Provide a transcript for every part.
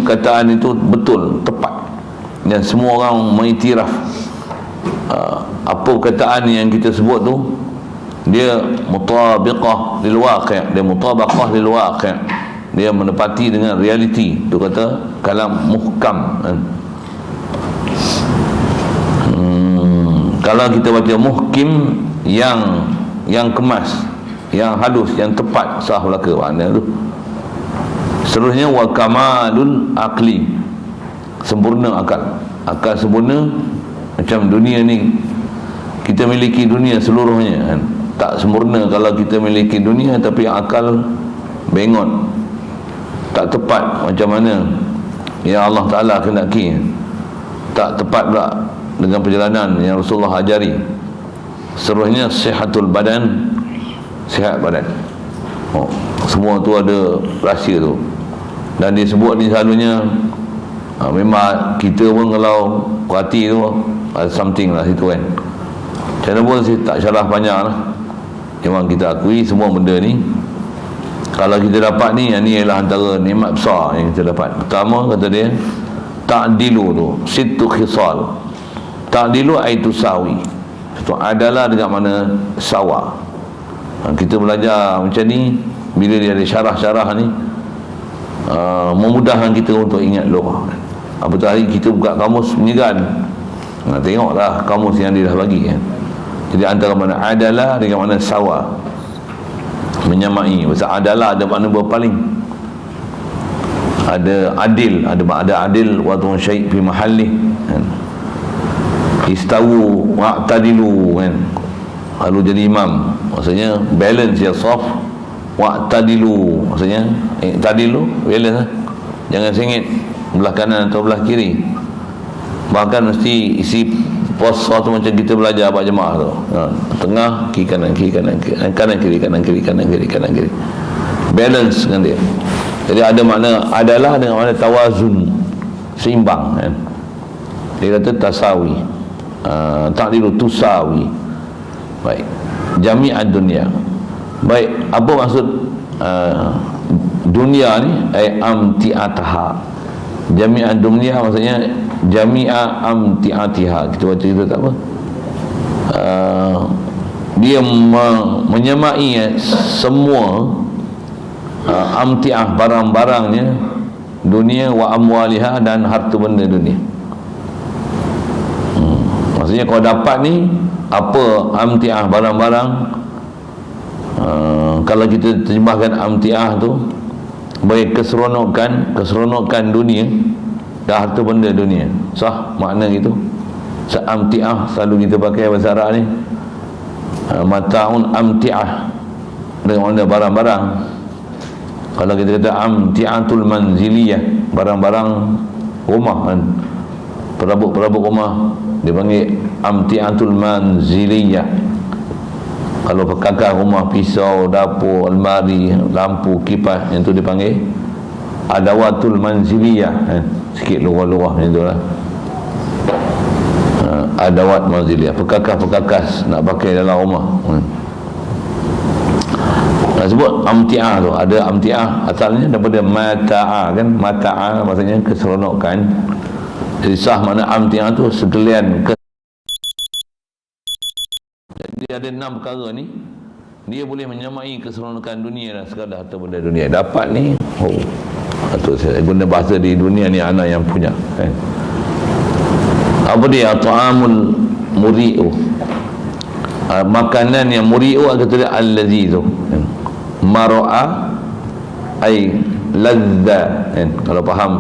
perkataan itu betul, tepat, dan semua orang mengiktiraf apa perkataan yang kita sebut tu dia mutabiqah lil waqi', dia mutabaqah lil waqi', dia menepati dengan realiti. Tu kata kalam muhkam kan? Kalau kita baca muhkim, yang kemas, yang halus, yang tepat, sah belaka makna tu. Seterusnya wa kamalul aqli, sempurna akal. Akal sempurna. Macam dunia ni, kita miliki dunia seluruhnya kan? Tak sempurna kalau kita miliki dunia tapi akal bengot, tak tepat macam mana yang Allah Ta'ala kendaki, tak tepat pula dengan perjalanan yang Rasulullah ajari. Seterusnya sihatul badan, sihat badan. Semua tu ada rahsia tu, dan disebut ni selalunya memang kita pun kalau perhati tu ada something lah situ kan. Macam mana pun saya tak syarah banyak lah, memang kita akui semua benda ni kalau kita dapat ni, yang ni ialah antara nikmat besar yang kita dapat. Pertama kata dia ta'dilu tu sittu khisal. Ta'dilu aitu sawi, itu adalah dengan mana sawa. Kita belajar macam ni, bila dia ada syarah-syarah ni memudahkan kita untuk ingat lugah. Apatah hari kita buka kamus menyegan, tengoklah kamus yang dia dah bagi kan. Jadi antara mana adalah dengan mana sawa, menyamai. Pasal adalah ada makna berpaling, ada adil, ada adil wa syai' fi mahalli kan. Istawu wa'tadilu kan, lalu jadi imam, maksudnya balance ya, saf. Wa'tadilu maksudnya tadilu, balance lah. Jangan sengit belah kanan atau belah kiri. Bahkan mesti isi pos tu macam kita belajar apa jemaah tu, tengah, kiri kanan, kiri kanan, kanan kiri, kanan kiri, kanan kiri, kanan kiri, balance dengan dia. Jadi ada makna adalah dengan makna tawazun, seimbang kan. Dia kata tasawi, ta'dilu tusawi. Baik, jami'ad dunia. Baik, apa maksud dunia ni? Amti'ataha. Jami'ad dunia maksudnya jami'a amti'atiha. Kita baca itu tak apa, dia menyamai semua amti'ah, barang-barangnya dunia, wa amwaliha, dan harta benda dunia. Maksudnya kau dapat ni apa amti'ah, barang-barang. Kalau kita terjemahkan amti'ah tu baik keseronokan dunia dan harta benda dunia, sah makna gitu. Amti'ah selalu kita pakai bahasa Arab ni, mata'un amti'ah dengan mana barang-barang. Kalau kita kata amti'atul manziliyah, barang-barang rumah kan, perabot-perabot rumah dipanggil amti'atul manziliyah. Kalau perkakas rumah, pisau, dapur, almari, lampu, kipas, yang tu dipanggil adawatul manziliyah kan? Sikit lurah-lurah macam tu lah, adawat manziliyah, perkakas-perkakas nak pakai dalam rumah. Nak sebut amti'ah tu, ada amti'ah asalnya daripada mata'a kan, mata'a maksudnya keseronokan. Jadi sah makna amti'ah tu sekalian Jadi ada 6 perkara ni, dia boleh menyamai keseronokan dunia dan segala harta benda dunia. Dapat ni, atau saya guna bahasa di dunia ni anak yang punya kan. Apa dia? Ta'amul muri'u, makanan yang muri'u kata dia al-lazizu kan. Maro'a ay lazza kan. Kalau faham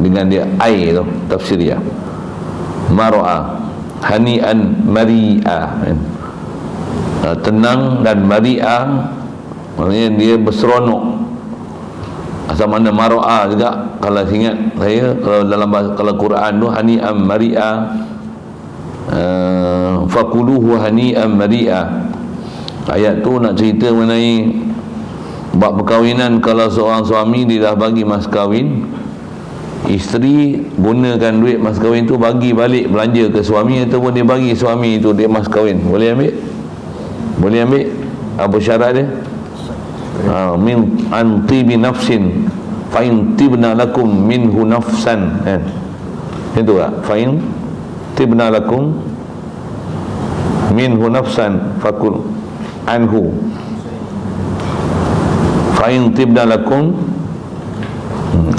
dengan dia ay tu tafsirnya, maro'a hani'an mari'a kan. Tenang dan mari'a maksudnya dia berseronok. Asal mana maro'a juga, kalau ingat saya, kalau dalam bahasa, kalau Quran tu hani'an mari'a, fakuluhu hani'an mari'a. Ayat tu nak cerita mengenai bab perkahwinan. Kalau seorang suami dia dah bagi mas kahwin, isteri gunakan duit mas kahwin tu bagi balik belanja ke suami, ataupun dia bagi suami tu duit mas kahwin, boleh ambil? Boleh ambil. Apa syarat dia? Min antibi nafsin, fa in tibna lakum minhu nafsan, kan? Itu tak? Fa in tibna lakum minhu nafsan fakul anhu, fa in tibna lakum.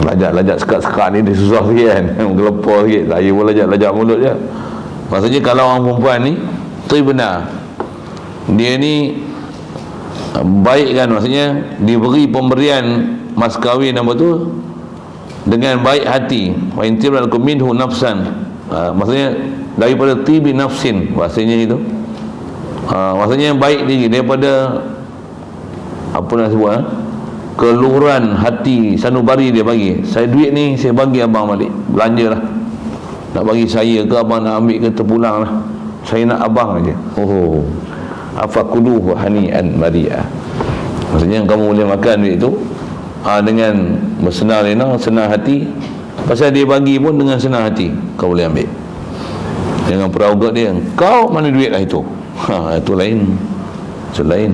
Lajak sekat ni dia susah sikit kan, gelepar sikit, saya pun lajak mulut je. Maksudnya kalau orang perempuan ni tibna, dia ni baik kan, maksudnya diberi pemberian mas kahwin apa tu dengan baik hati. Wa in tibna lakum minhu nafsan, maksudnya daripada tibi nafsin, bahasanya itu. Maksudnya baik diri daripada apa nak sebut, keluhuran hati sanubari dia bagi. Saya duit ni saya bagi abang balik, belanja lah. Nak bagi saya ke abang nak ambil ke terpulang lah, saya nak abang aja. Oh, afakuluhu hani'an mari'a. Maksudnya kamu boleh makan duit tu dengan bersenang lena, senang hati. Pasal dia bagi pun dengan senang hati, kau boleh ambil. Jangan peraugat dia, kau mana duit lah itu. Itu lain. Itu lain.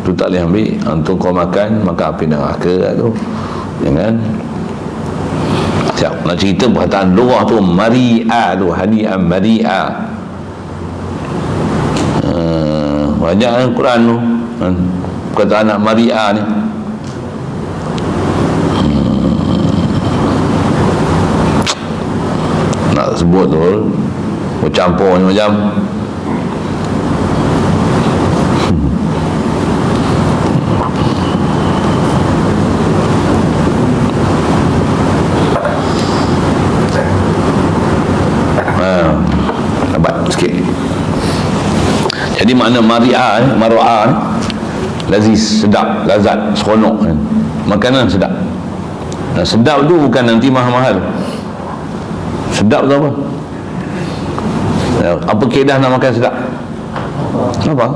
Tu tak boleh ambil. Antum kau makan api neraka tu. Jangan. Siap. Nak cerita perkataan lughah tu, mari'a tu, hani'an mari'a. Banyak kan Quran tu, perkataan anak mari'a ni. Nak sebut tu bercampur macam Jadi makna mari'a, mar'a, laziz, sedap, lazat, seronok kan. Makanan sedap. Nah, sedap tu bukan nanti mahal-mahal. Sedap tu apa? Apa kaedah nak makan sedap? Apa?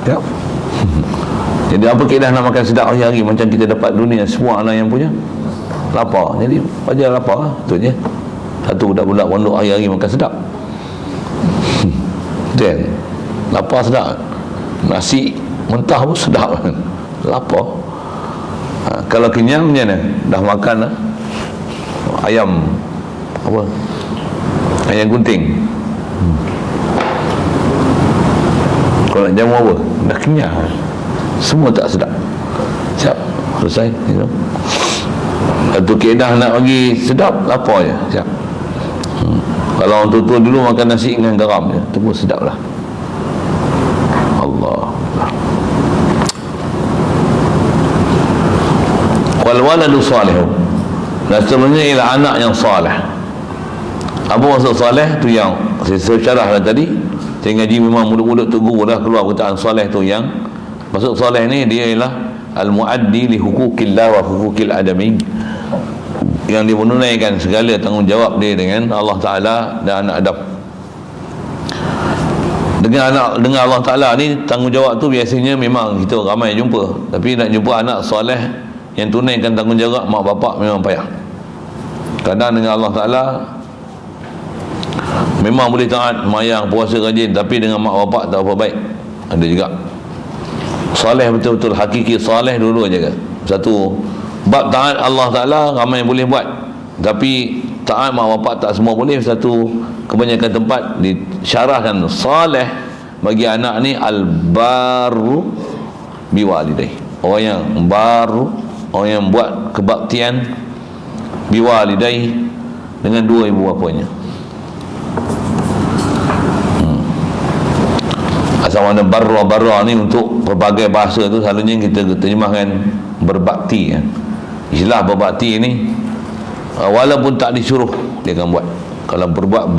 Sedap. Jadi apa kaedah nak makan sedap hari-hari? Macam kita dapat dunia, semua anak yang punya lapar. Jadi wajar lapar lah. Itu je. Satu budak-budak pondok hari-hari makan sedap. Then lapar sedap. Nasi mentah pun sedap. Lapar. Kalau kenyang macam mana? Dah makan lah ayam apa? Ayam gunting. Kalau nak jamu apa? Dah kenyang. Semua tak sedap. Siap. Selesai. Satu kaedah nak bagi sedap, lapar je. Siap. Kalau orang tua dulu makan nasi dengan garam je, tu pun sedap lah. Allah. Wal waladu salih. Dan sebenarnya ialah anak yang salih. Apa maksud salih tu yang saya syarah tadi. Saya ngaji memang mulut-mulut tu guru dah keluar perkataan salih tu, yang maksud salih ni dia ialah al-muaddi li hukukillah wa hukukil adamin, yang dia menunaikan segala tanggungjawab dia dengan Allah Ta'ala dan anak Adam. Dengan Allah Ta'ala ni, tanggungjawab tu biasanya memang kita ramai jumpa, tapi nak jumpa anak soleh yang tunaikan tanggungjawab mak bapak memang payah. Kadang dengan Allah Ta'ala memang boleh taat, mayang, puasa, rajin, tapi dengan mak bapak tak apa baik. Ada juga soleh betul-betul hakiki soleh, dulu aja kan. Satu, bab taat Allah Ta'ala ramai boleh buat, tapi taat mak bapak tak semua boleh. Satu, kebanyakan tempat disyarahkan salih bagi anak ni al-baru biwalidai, orang yang baru, orang yang buat kebaktian biwalidai dengan dua ibu bapanya. Asal mana barra ni untuk berbagai bahasa tu selalunya kita terjemahkan berbakti kan. Istilah berbakti ni walaupun tak disuruh dia akan buat. Kalau berbuat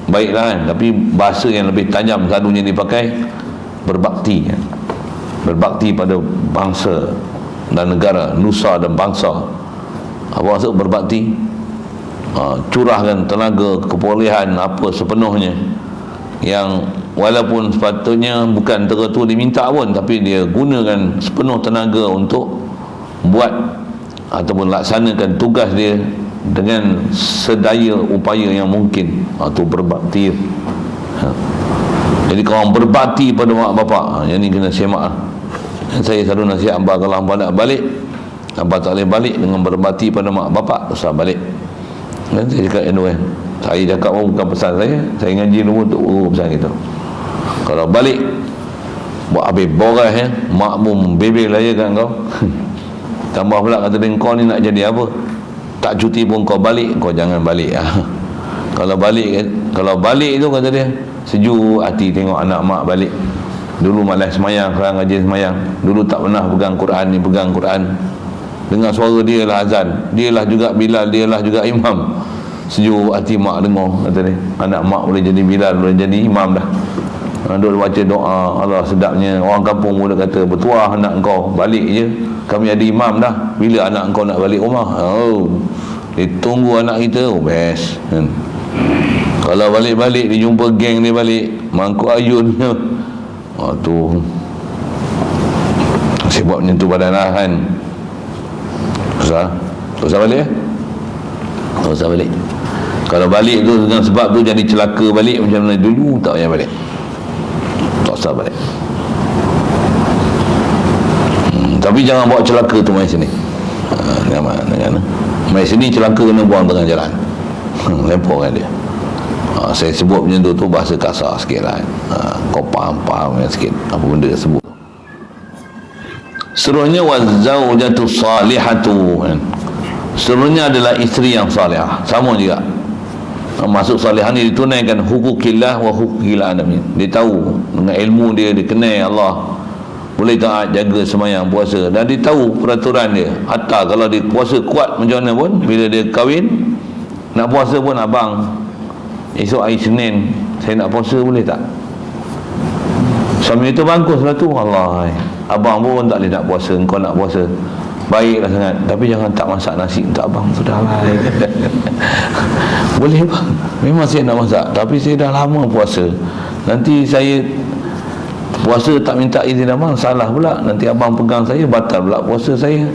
baiklah kan, tapi bahasa yang lebih tajam selalunya dipakai berbakti kan. Berbakti pada bangsa dan negara, nusa dan bangsa. Apa maksud berbakti? Curahkan tenaga, kebolehan apa sepenuhnya, yang walaupun sepatutnya bukan tertu diminta pun, tapi dia gunakan sepenuh tenaga untuk buat ataupun laksanakan tugas dia dengan sedaya upaya yang mungkin. Itu berbakti. Jadi kalau orang berbakti pada mak bapak, yang ni kena semak. Saya selalu nasihat hamba, kalau hamba nak balik Abang tak boleh balik dengan berbakti pada mak bapak, usah balik. Dan saya cakap saya cakap bukan pesan saya ngaji dulu untuk pesan gitu. Kalau balik buat habis boras mak pun bebel lah kan kau. Tambah pula kata dia, kau ni nak jadi apa? Tak cuti pun kau balik, kau jangan balik. Kalau balik itu kata dia, sejuk hati tengok anak mak balik. Dulu malas semayang, sekarang rajin semayang. Dulu tak pernah pegang Quran, ni pegang Quran. Dengar suara dia lah azan, dia lah juga Bilal, dia lah juga imam. Sejuk hati mak dengar, kata dia. Anak mak boleh jadi Bilal, boleh jadi imam dah. Duk baca doa, Allah sedapnya. Orang kampung pun kata, bertuah anak kau, balik je, kami ada imam dah. Bila anak kau nak balik rumah? Dia tunggu anak kita, best kan? Kalau balik-balik dia jumpa geng dia balik, mangkuk ayun tu saya buat macam tu badan lah kan. Tak usah balik tak usah balik. Kalau balik tu dengan sebab tu jadi celaka balik macam mana dulu, tak payah balik, tak usah balik. Tapi jangan bawa celaka tu main sini. Jangan main sini celaka kena buang tengah jalan. Lempar kan dia. Saya sebut macam tu bahasa kasar sikit lah. Kau faham sikit apa benda sebut. Seterusnya wazaujatu salihatu. Seterusnya adalah isteri yang salihah. Sama juga. Masuk salihah ni ditunaikan hukukillah wa hukukil alamin. Dia tahu dengan ilmu dia kenal Allah. Boleh taat, jaga sembahyang, puasa, dan dia tahu peraturan dia. Hatta kalau dia puasa kuat macam mana pun, bila dia kahwin nak puasa pun, abang esok hari Senin saya nak puasa, boleh tak? Suami itu bangkus lah tu. Allah, abang pun tak boleh nak puasa, kau nak puasa, baiklah sangat, tapi jangan tak masak nasi untuk abang. Sudahlah. Boleh bang, memang saya nak masak, tapi saya dah lama puasa, nanti saya puasa tak minta izin abang, salah pula, nanti abang pegang saya, batal pula puasa saya.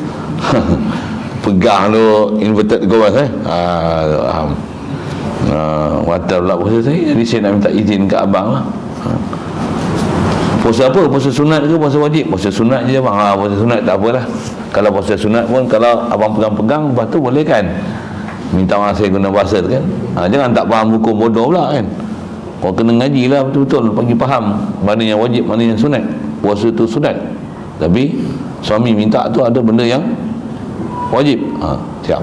Pegang tu inverted commas faham. Batal pula puasa saya, jadi saya nak minta izin ke abang lah. Puasa apa? Puasa sunat ke puasa wajib? Puasa sunat je abang. Puasa sunat tak apalah. Kalau puasa sunat pun, kalau abang pegang-pegang, lepas tu boleh kan minta maaf saya guna bahasa tu kan. Jangan tak faham hukum bodoh pula kan. Kau kena ngaji lah betul-betul, bagi faham mana yang wajib, mana yang sunat. Puasa tu sunat, tapi suami minta tu ada benda yang wajib. Siap.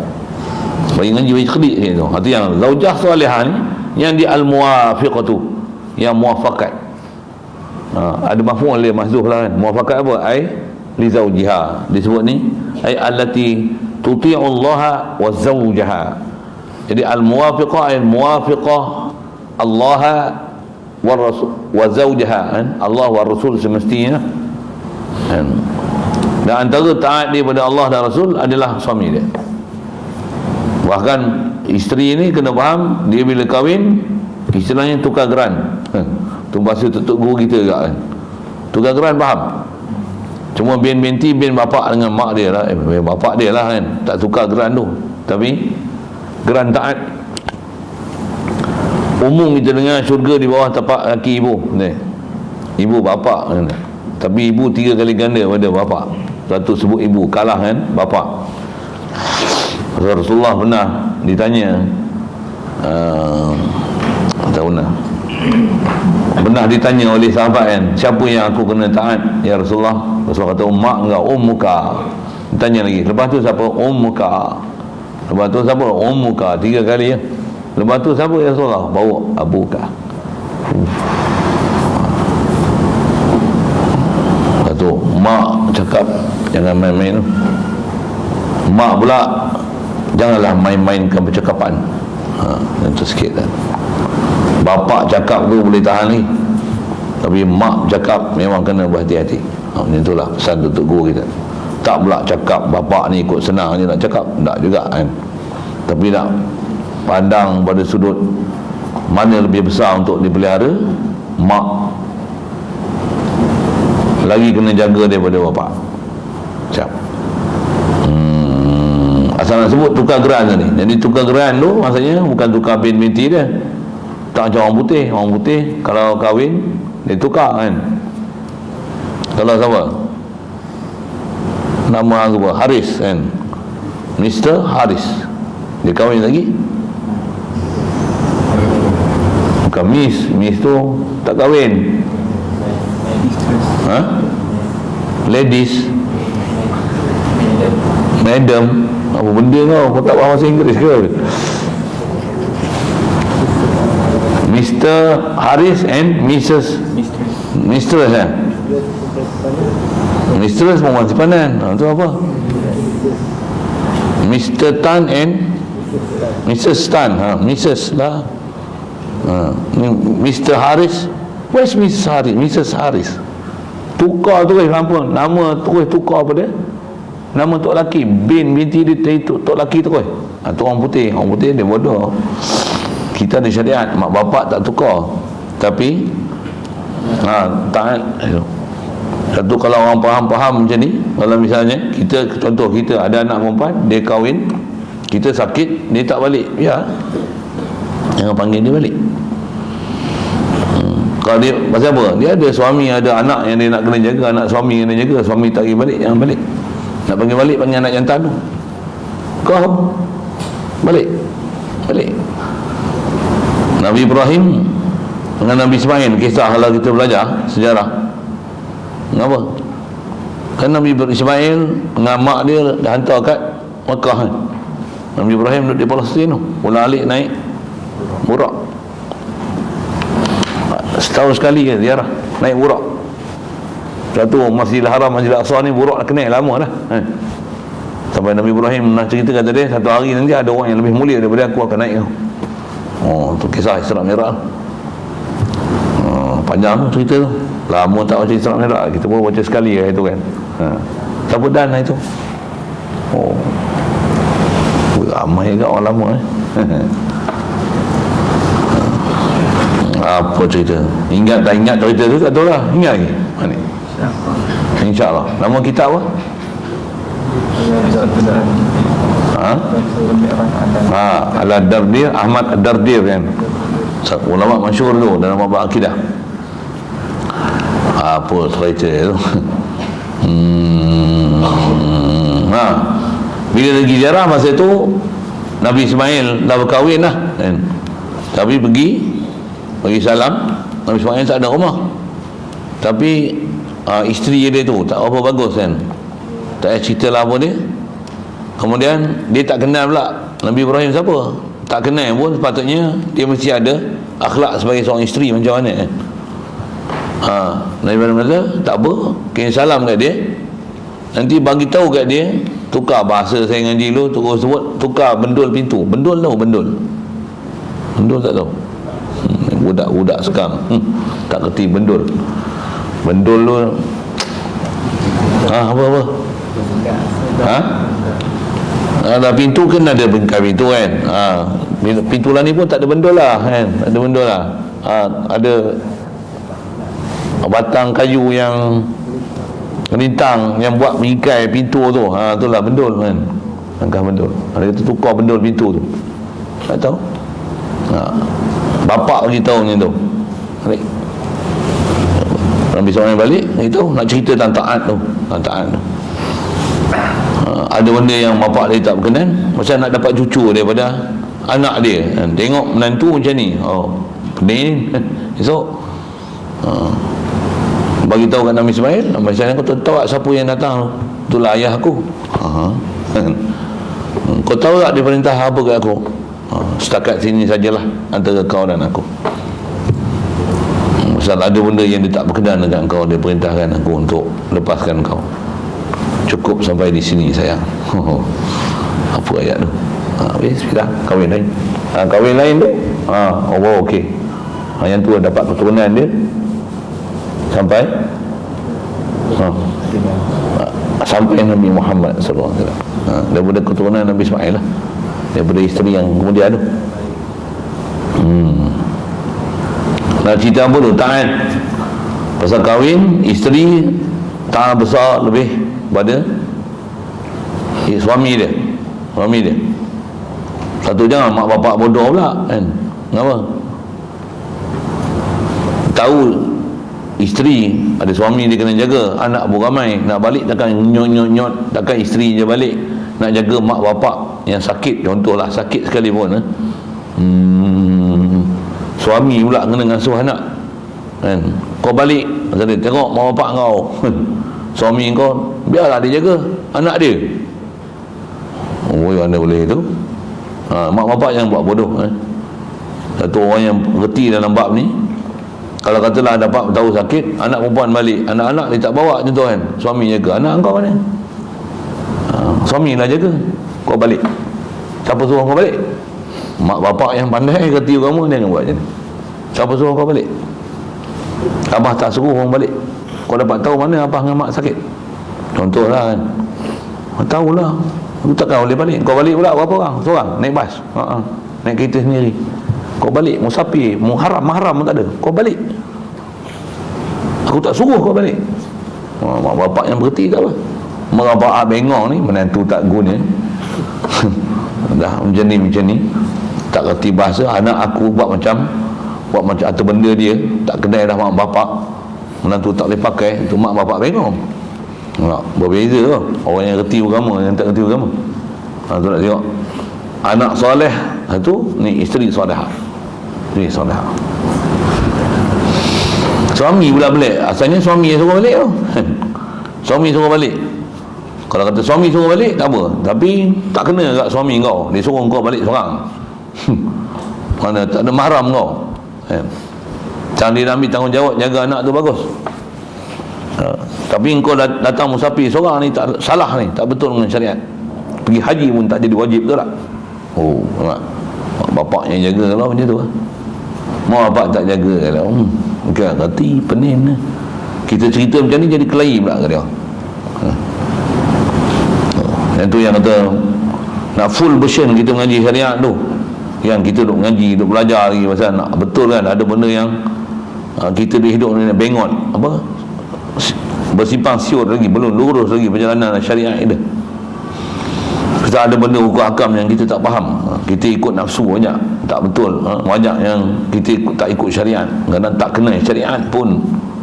Bagi ngaji bagi kredit tu. Itu yang zaujah salihah ni, yang di al-muwafiqatu, yang muwafakat. Ada maf'ul oleh mahzuh lah kan. Muwafakat apa? Ai li zaujiha. Disebut ni ai allati tuti'u Allah wa zaujaha. Jadi al-muwafiqah ai muwafiqah Allah wa rasul wa zaujaha kan? Allah wa rasul semestinya kan? Dan antara taat dia pada Allah dan Rasul adalah suami dia. Bahkan isteri ni kena faham, dia bila kahwin istilahnya tukar geran. Tu bahasa tutup guru kita juga kan. Tukar geran faham. Cuma bin binti, bin bapak dengan mak dia lah, bapak dia lah kan, tak tukar geran tu. Tapi geran taat. Umum kita dengar syurga di bawah tapak kaki ibu ni. Ibu bapak kan. Tapi ibu 3 kali ganda pada bapak. Satu sebut ibu, kalah kan bapak. Rasulullah pernah ditanya, pernah ditanya oleh sahabat kan, siapa yang aku kena taat ya Rasulullah? Rasulullah kata, mak engkau, ummuka. Ditanya lagi, lepas tu siapa? Ummuka. Lepas tu siapa? Ummuka. 3 kali ya. Lepas tu siapa ya Rasulullah? Bawa abuka. Lepas tu mak cakap jangan main-main tu. Mak pula janganlah main-mainkan percakapan. Itu sikit kan. Bapak cakap tu boleh tahan ni, tapi mak cakap memang kena berhati-hati. Macam itulah pesan untuk guru kita. Tak pula cakap bapak ni ikut senang je nak cakap, tak juga kan. Tapi nak pandang pada sudut mana lebih besar untuk dipelihara, mak lagi kena jaga daripada bapak. Siap. Asal nak sebut tukar geran tadi. Jadi tukar geran tu maksudnya bukan tukar bin binti dia. Tak macam orang putih. Orang putih kalau kahwin dia tukar kan. Kalau siapa? nama apa? Haris kan. Mr. Haris. Dia kahwin lagi? Bukan Miss tu tak kahwin. Ha? Ladies. Madam. Apa benda kau tak faham bahasa Inggeris ke? Mr. Haris and Mrs. Mistress kan? Mistress perempuan simpanan. Itu apa? Mr. Tan and Mrs. Tan. Mrs. lah. Mr. Haris. Where's Mrs. Haris? Mrs. Haris. Tukar tu guys, kenapa? Nama tu guys tukar apa dia? Nama tok laki, binti dia tok laki tu guys. Tu orang putih dia bodoh. Kita ada syariat, mak bapak tak tukar. Tapi taat. Satu kalau orang faham macam ni, kalau misalnya kita, contoh kita ada anak perempuan, dia kahwin, kita sakit, dia tak balik, ya jangan panggil dia balik. Kalau dia pasal apa? Dia ada suami, ada anak yang dia nak kena jaga, anak suami yang dia jaga, suami tak pergi balik, jangan balik. Nak panggil balik, panggil anak jantan tu. Kau balik. Nabi Ibrahim dengan Nabi Ismail, kisah kalau kita belajar sejarah. Kenapa? Kan Nabi Ismail dengan mak dia dah hantar kat Mekah kan. Nabi Ibrahim duduk di Palestin tu, ulang-alik naik Burak. Setahun sekali kan ziarah, naik Burak. Satu Masjidil Haram, Masjidil Aqsa ni Burak dah kenal lama dah sampai Nabi Ibrahim nak cerita kata dia, satu hari nanti ada orang yang lebih mulia daripada aku akan naik kau. Tu kisah Isra Mi'raj. Panjang tu cerita tu, lama tak baca Isra Mi'raj, kita pun baca sekali lah itu kan. Siapa dan lah itu? Ramai juga orang lama apa cerita, ingat tak ingat cerita tu tak tahu lah, ingat lagi ni? InsyaAllah. Nama kita apa? Al-Dardir, Ahmad Al-Dardir kan, ulama masyhur tu dalam bab akidah. Apa cerita tu? Bila lagi ziarah masa tu Nabi Ismail dah berkahwin lah kan? Tapi bagi salam. Nabi Ismail tak ada rumah, tapi isteri dia tu tak apa bagus kan, tak payah cerita lah apa dia. Kemudian dia tak kenal pula Nabi Ibrahim siapa, tak kenal pun, sepatutnya dia mesti ada akhlak sebagai seorang isteri macam mana kan. Nabi Ibrahim kata tak apa, kirim salam kat dia, nanti bagi tahu kat dia, tukar bahasa saya ngaji dulu, tukar bendul pintu. Bendul tahu bendul tak tahu? Budak-budak sekarang tak kerti bendul lu apa ada pintu kan, ada bengkai pintu kan. Pintu lah ni pun tak ada bendul lah kan, ada bendul lah. Ada batang kayu yang rintang yang buat mengikai pintu tu, itulah bendul kan, langkah bendul. Ada kata tukar bendul pintu tu, tak tahu. Bapak bagi tahu macam tu. Nabi SAW balik itu nak cerita tentang taat tu. Ada benda yang bapak dia tak berkenan, macam nak dapat cucu daripada anak dia. Tengok menantu macam ni, pening esok bagi tahu kat Nabi Ismail. Nabi Ismail, kau tahu tak siapa yang datang tu? Itulah ayah aku. Kau tahu tak dia perintah apa kat aku? Setakat sini sajalah antara kau dan aku. Pasal ada benda yang dia tak berkenan dengan kau, dia perintahkan aku untuk lepaskan kau. Cukup sampai di sini sayang. Apa ayat tu? Habis sudah kahwin lain. Kahwin lain tu okey. Yang tu dapat keturunan dia sampai sampai Nabi Muhammad SAW. Daripada keturunan Nabi Ismail lah, daripada isteri yang kemudian tu. Nak cerita apa tu? Taat. Pasal kahwin, isteri taat besar lebih pada suami dia. Satu, jangan mak bapak bodoh pula kan. Kenapa? Tahu isteri, ada suami dia kena jaga, anak pun ramai, nak balik takkan nyot-nyot, takkan isteri je balik, nak jaga mak bapak yang sakit, contohlah sakit sekali pun suami pula kena ngasuh anak kan, kau balik tengok mak bapak kau suami kau biarlah dia jaga anak dia. Oh, mana boleh tu? Mak bapak yang buat bodoh satu orang yang reti dalam bab ni, kalau katalah dapat tahu sakit, anak perempuan balik, anak-anak dia tak bawa contoh kan, suami jaga, anak kau mana? Suami lah jaga, kau balik, siapa suruh kau balik? Mak bapak yang pandai reti kamu dia yang buat macam ni. Siapa suruh kau balik? Abah tak suruh orang balik, kau dapat tahu mana abah dengan mak sakit? Contohlah kan, tahulah, aku takkan boleh balik. Kau balik pula berapa orang? Seorang naik bas, naik kereta sendiri, kau balik musafir, mahram pun tak ada, kau balik, aku tak suruh kau balik. Mak bapak yang berhenti tak apa, mak bapak bengong ni, menantu tak guna dah macam ni tak kerti bahasa, anak aku buat macam atau benda dia tak kenal dah mak bapak, menantu tak boleh pakai, tu mak bapak bengong. Berbeza tu orang yang kerti agama, yang tak kerti agama. Tu nak tengok anak soleh, tu ni isteri solehah, suami pula balik, asalnya suami yang suruh balik tu suami suruh balik. Kalau kata suami suruh balik tak apa, tapi tak kena kat suami kau, dia suruh kau balik seorang mana tak ada mahram kau macam dia ambil tanggungjawab jaga anak tu bagus. Tapi engkau datang musafir seorang ni, tak salah ni, tak betul dengan syariat. Pergi haji pun tak jadi wajib, betul tak? Nampak? Bapak yang jaga kalau macam tu mak bapak tak jaga kalau bukan hati pening kita cerita macam ni jadi kelahi pula ke dia. Yang tu yang kata nak full version kita mengaji syariat tu, yang kita duk mengaji, duk belajar lagi pasal nak betul kan, ada benda yang kita di hidup ni bengot apa bersimpang siur lagi, belum lurus lagi perjalanan syariat ini. Kita ada benda hukum hakam yang kita tak faham, kita ikut nafsu banyak, tak betul. Banyak yang kita tak ikut syariat, kadang tak kena syariat pun,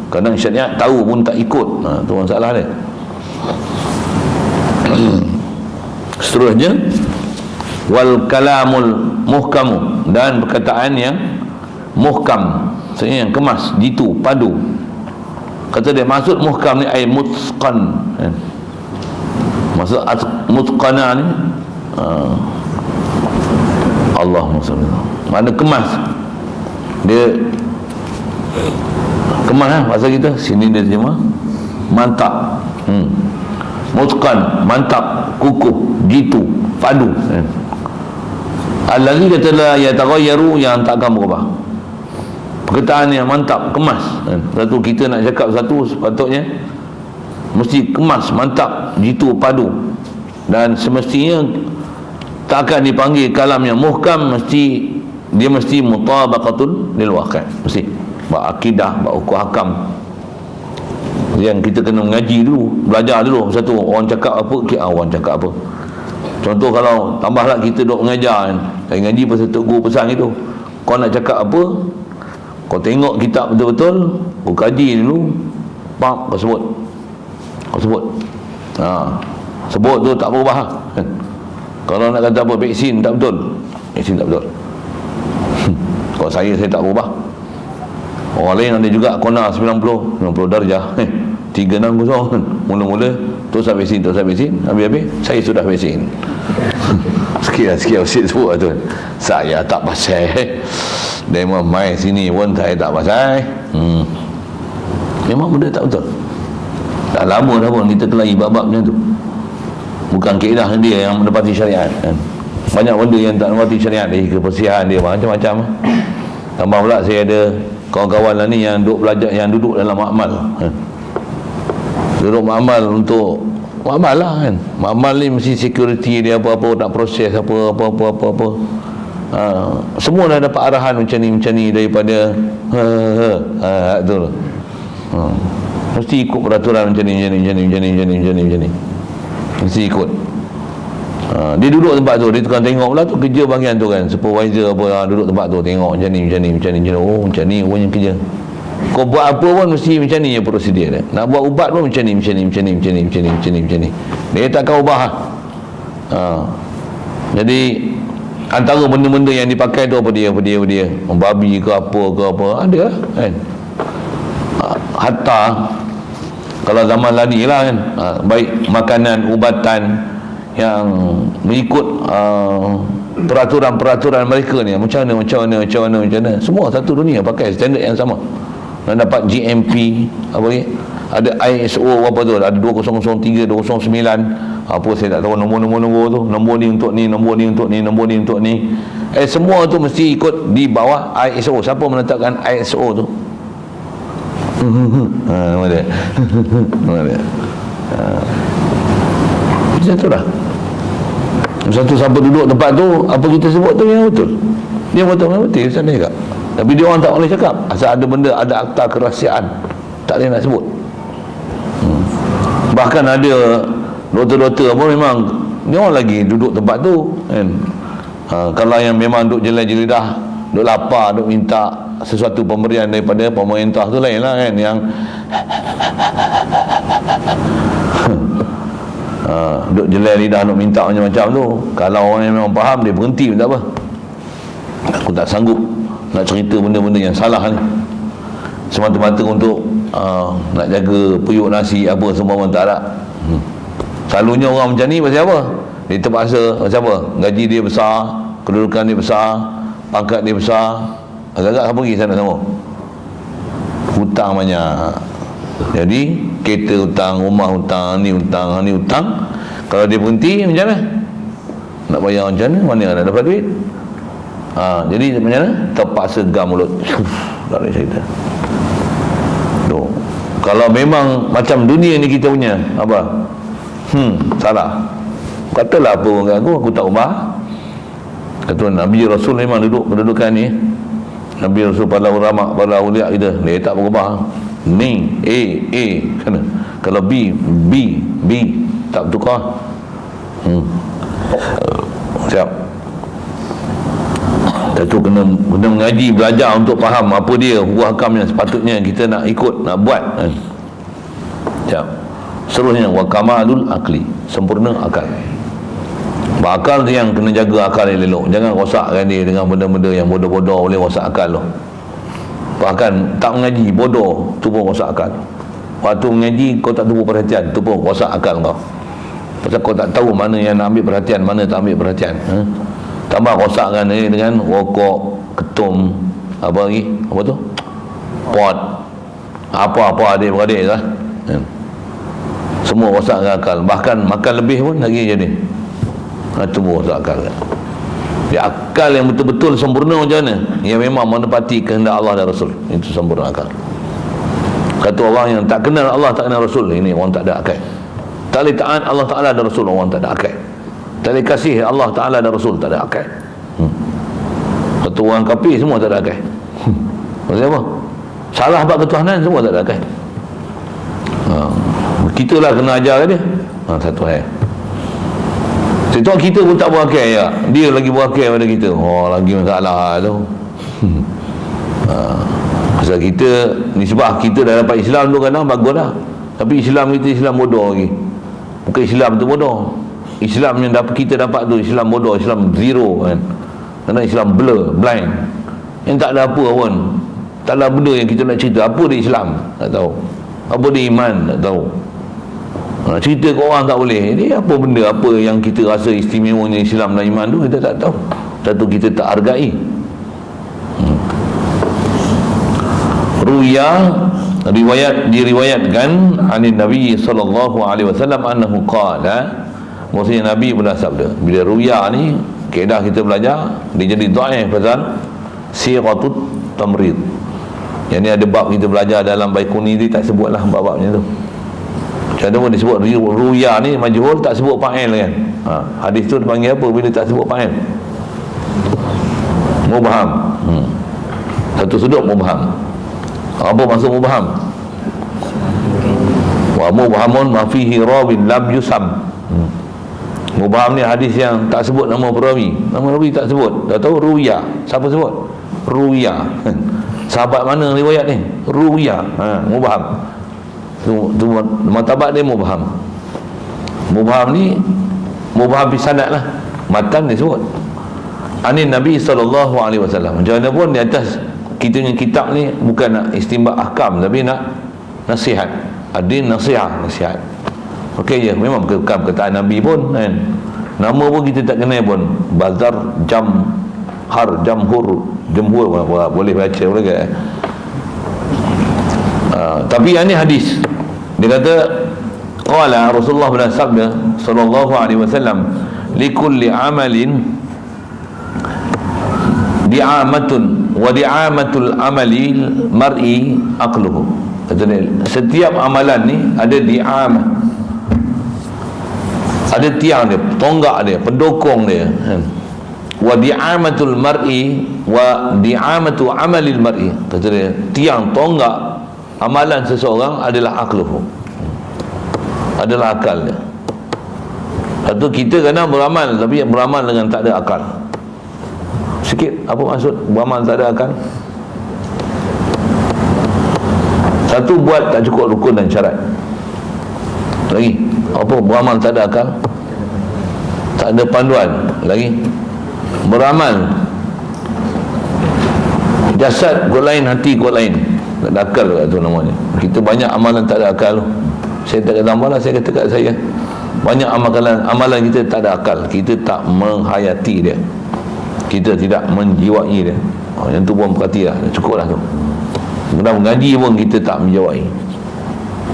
kadang syariat tahu pun tak ikut. Tu masalah dia. Seterusnya wal kalamul muhkamu, dan perkataan yang muhkam, maksudnya yang kemas, jitu, padu. Kata dia maksud muhkam ni ay mutqan. Maksud mutqana ni Allahumma salli, mana kemas, dia kemas bahasa kita sini dia terjemah mantap. Mutqan, mantap, kukuh, jitu, padu. Allazi kata la yataghayyaru, yang tak akan berubah. Perkataan yang mantap, kemas. Satu kita nak cakap satu sepatutnya mesti kemas, mantap, jitu, padu. Dan semestinya tak akan dipanggil kalam yang muhkam, dia mesti mutabaqatul lil waqi', mesti berakidah, berhukum hakam. Yang kita kena mengaji dulu, belajar dulu satu, orang cakap apa, orang cakap apa. Contoh kalau tambahlah kita duk mengajar kan, saya ngaji pasal Tok Guru pesan itu, kau nak cakap apa, kau tengok kitab betul-betul, kau kaji dulu, kau sebut sebut tu tak berubah kan? Kalau nak kata apa, vaksin tak betul, kalau saya tak berubah. Orang lain ada juga kona 90 darjah 360 mula-mula terus vaksin, habis-habis saya sudah vaksin. Sekian sikit sebut tu, saya tak pasal demo mai sini pun saya tak pasal. Memang benda tak betul. Dah lama dah pun kita kelahi bab-bab macam tu. Bukan kaedah dia yang mendapati syariat kan. Banyak benda yang tak mendapati syariat, dari kebersihan dia macam-macam. Tambah pula saya ada kawan-kawan lah ni yang duduk belajar, yang duduk dalam makmal. Duduk makmal untuk makmal lah kan. Makmal ni mesti security dia apa-apa, nak proses apa. Semua dah dapat arahan macam ni daripada tu. Mesti ikut peraturan macam ni. Mesti ikut. Dia duduk tempat tu, dia tukang tengok pula tu kerja bahagian tu kan, supervisor apa, duduk tempat tu tengok macam ni. Oh macam ni punya kerja. Kau buat apa pun mesti macam ni je prosedur dia. Nak buat ubat pun macam ni. Dia takkan ubah. Jadi antara benda-benda yang dipakai tu apa dia. Babi ke apa ada kan. Hatta kalau zaman lani lah kan, baik makanan, ubatan yang mengikut peraturan mereka ni, macam mana, semua satu dunia pakai standard yang sama. Dan dapat GMP apa ni, ada ISO apa tu, ada 2003, 2009, apa saya tak tahu nombor-nombor tu, nombor ni untuk ni, nombor ni untuk ni, nombor ni untuk ni, semua tu mesti ikut di bawah ISO. Siapa menetapkan ISO tu? Mana macam tu lah. Satu siapa duduk tempat tu, apa kita sebut tu yang betul, dia betul sana juga. Tapi dia orang tak boleh cakap asal ada benda, ada akta kerahsiaan, tak boleh nak sebut. Bahkan ada doktor-doktor apa memang dia orang lagi duduk tempat tu kan. Kalau yang memang duduk jelai-jelidah, duduk lapar, duduk minta sesuatu pemberian daripada pemerintah tu lain lah kan, yang duduk jelai lidah nak minta macam-macam tu. Kalau orang yang memang faham, dia berhenti pun tak apa. Aku tak sanggup nak cerita benda-benda yang salah ni, semata-mata untuk nak jaga periuk nasi apa semua pun tak ada. Selalunya orang macam ni pasal apa? Dia terpaksa pasal apa? Gaji dia besar, kedudukan dia besar, pangkat dia besar, agak-agak pergi sana semua, hutang banyak. Jadi kereta hutang, rumah hutang, ni hutang. Kalau dia berhenti macam mana? Nak bayar macam mana nak dapat duit? Jadi macam mana? Terpaksa gam mulut. Tak boleh cerita. Tu. Kalau memang macam dunia ni kita punya apa? Salah. Katalah apa orang aku tak ubah. Kata Nabi Rasul memang duduk kedudukan ni. Nabi Rasul para ulama, para ulia kita, dia tak berubah. Ni A kana. Kalau B tak bertukar. Siap. Tentu kena mengaji, belajar untuk faham apa dia hukum hakam yang sepatutnya kita nak ikut, nak buat kan. Siap. Seterusnya wa kamalul akli, sempurna akal. Akal tu yang kena jaga akal yang elok. Jangan rosakkan dia dengan benda-benda yang bodoh-bodoh, boleh rosak akal tu. Bahkan tak mengaji, bodoh, tu pun rosak akal. Waktu mengaji kau tak tubuh perhatian, tu pun rosak akal kau. Pasal kau tak tahu mana yang nak ambil perhatian, mana tak ambil perhatian. Tambah rosakkan dia dengan rokok, ketum, apa lagi? Apa tu? Pot. Apa-apa adik-beradik lah. Semua rosakkan akal. Bahkan makan lebih pun lagi jadi. Itu pun rosak akal. Dia akal yang betul-betul sempurna macam mana? Yang memang menepati kehendak Allah dan Rasul. Itu sempurna akal. Kata orang yang tak kenal Allah, tak kenal Rasul, ini orang tak ada akal. Tak boleh taat Allah Ta'ala dan Rasul, orang tak ada akal. Tak boleh kasih Allah Ta'ala dan Rasul, tak ada akal. Kata orang kafir semua tak ada akal. Maksudnya apa? Salah bab ketuhanan semua tak ada akal. Kita lah kena ajar dia. Satu hal. Setelah kita pun tak berakal ya. Dia lagi berakal pada kita. Lagi masalah tu. Pasal kita, nisbah kita dah dapat Islam tu kadang bagus dah. Tapi Islam kita Islam bodoh lagi. Bukan Islam tu bodoh. Islam yang kita dapat tu Islam bodoh, Islam zero kan. Kerana Islam blur, blind. Yang tak ada apa pun. Tak ada benda yang kita nak cerita. Apa dia Islam? Tak tahu. Apa dia iman? Tak tahu. Cerita ke orang tak boleh. Ini apa benda, apa yang kita rasa istimewanya Islam dan iman tu kita tak tahu. Satu, kita tak hargai. Ruya, diriwayatkan anin Nabi sallallahu alaihi wasallam annahu qala, maksudnya Nabi pernah sabda. Bila ruya ni kaedah kita belajar, dia jadi dhaif pasal siratut tamrid. Yang ni ada bab kita belajar dalam Baikuni ni, tak sebutlah bab-babnya tu. Macam pun disebut ruya ni majhul, tak sebut fa'il kan. Hadis tu dipanggil apa bila tak sebut fa'il? Mubham. Satu sudut mubham. Apa maksud mubham? Wa mubhamun ma fihi rawin lam yusam. Mubham ni hadis yang tak sebut nama perawi. Nama perawi tak sebut. Tak tahu ruya. Siapa sebut? Ruya. sahabat mana riwayat ni? Ruya. Mubham. Tu martabat dia mubham. Mubham ni mubham bi sanad lah. Matan dia sebut Anin Nabi SAW. Macam mana pun di atas kita punya kitab ni bukan nak istinbat ahkam, tapi nak nasihat. Adin nasihat. Okey je, memang bukan perkataan Nabi pun kan. Nama pun kita tak kenal pun. Bazar, Jamhur boleh baca boleh ke? Tapi yang ni hadis. Dia kata qala Rasulullah bersabda sallallahu alaihi wasallam, likulli amalin di'amatun wa di'amatul amali mar'i aqluhu. Kata dia, setiap amalan ni ada di'amah, ada tiang dia, tonggak dia, pendukung dia. Wa di'amatul mar'i wa di'amatu amalil mar'i. Kata dia, tiang tonggak amalan seseorang adalah aqluhu, adalah akal dia. Satu, kita kadang beramal tapi beramal dengan tak ada akal. Sikit, apa maksud beramal tak ada akal? Satu, buat tak cukup rukun dan syarat. Lagi, apa beramal tak ada akal? Tak ada panduan. Lagi, beramal jasad kot lain, hati kot lain. Tak ada akal tu namanya. Kita banyak amalan tak ada akal. Saya tak kata amalan, saya kata kat saya, banyak amalan kita tak ada akal. Kita tak menghayati dia, kita tidak menjiwai dia. Yang tu pun perhati lah, cukup lah tu. Kadang mengaji pun kita tak menjiwai.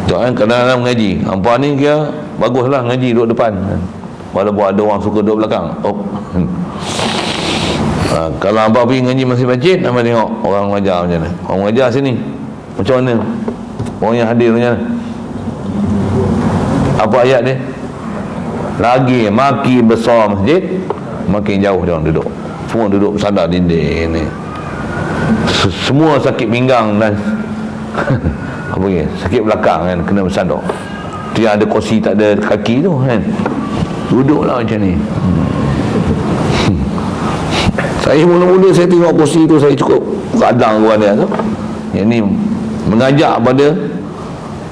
Tu kan, kadang-kadang mengaji, hampa ni kira baguslah mengaji duduk depan, walaupun ada orang suka duduk belakang. Kalau hampa pergi mengaji masjid, hampa tengok orang mengajar macam mana. Orang mengajar sini macam mana, orang yang hadir macam mana, apa ayat dia. Lagi makin besar masjid, makin jauh dia orang duduk. Semua duduk bersandar dinding ni. Semua sakit pinggang dan apa ni, sakit belakang kan, kena bersandar. Tu yang ada kursi tak ada kaki tu kan, duduklah macam ni. Saya mula-mula saya tengok kursi tu, saya cukup kadang kawan dia tu. Yang ni mengajak pada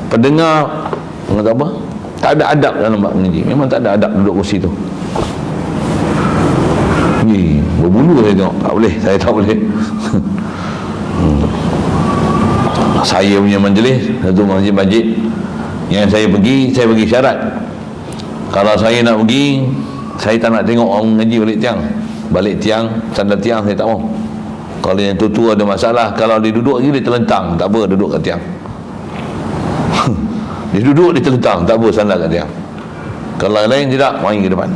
pendengar, mengata apa, tak ada adab dalam bab mengaji. Memang tak ada adab duduk kursi tu. Ni berbulu saya tengok, tak boleh, saya tak boleh. Saya punya majlis, satu masjid yang saya pergi syarat. Kalau saya nak pergi, saya tak nak tengok orang mengaji balik tiang, sandar tiang saya tak mau. Kalau yang tu ada masalah, kalau dia duduk lagi dia terlentang, tak apa, duduk kat tiang. Dia duduk, dia terlentang, tak apa, sandar kat tiang. Kalau lain tidak, mari ke depan.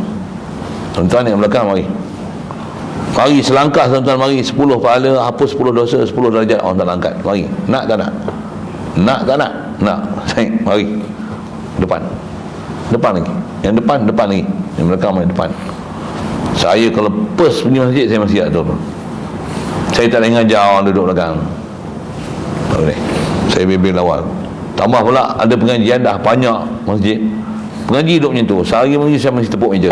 Tuan-tuan yang belakang mari. Mari selangkah tuan-tuan, mari 10 pahala, hapus 10 dosa, 10 darjat orang tak angkat. Mari. Nak tak nak? Nak tak nak? Nak. Mari. Depan. Depan lagi. Yang depan lagi. Yang belakang mari depan. Saya kalau pers pergi masjid, saya masih ada tu. Saya tak boleh ngajar orang duduk belakang. Tak boleh. Saya bebel awal. Tambah pula ada pengajian dah banyak masjid, pengaji duduk macam tu. Sehari mengaji saya masih tepuk meja.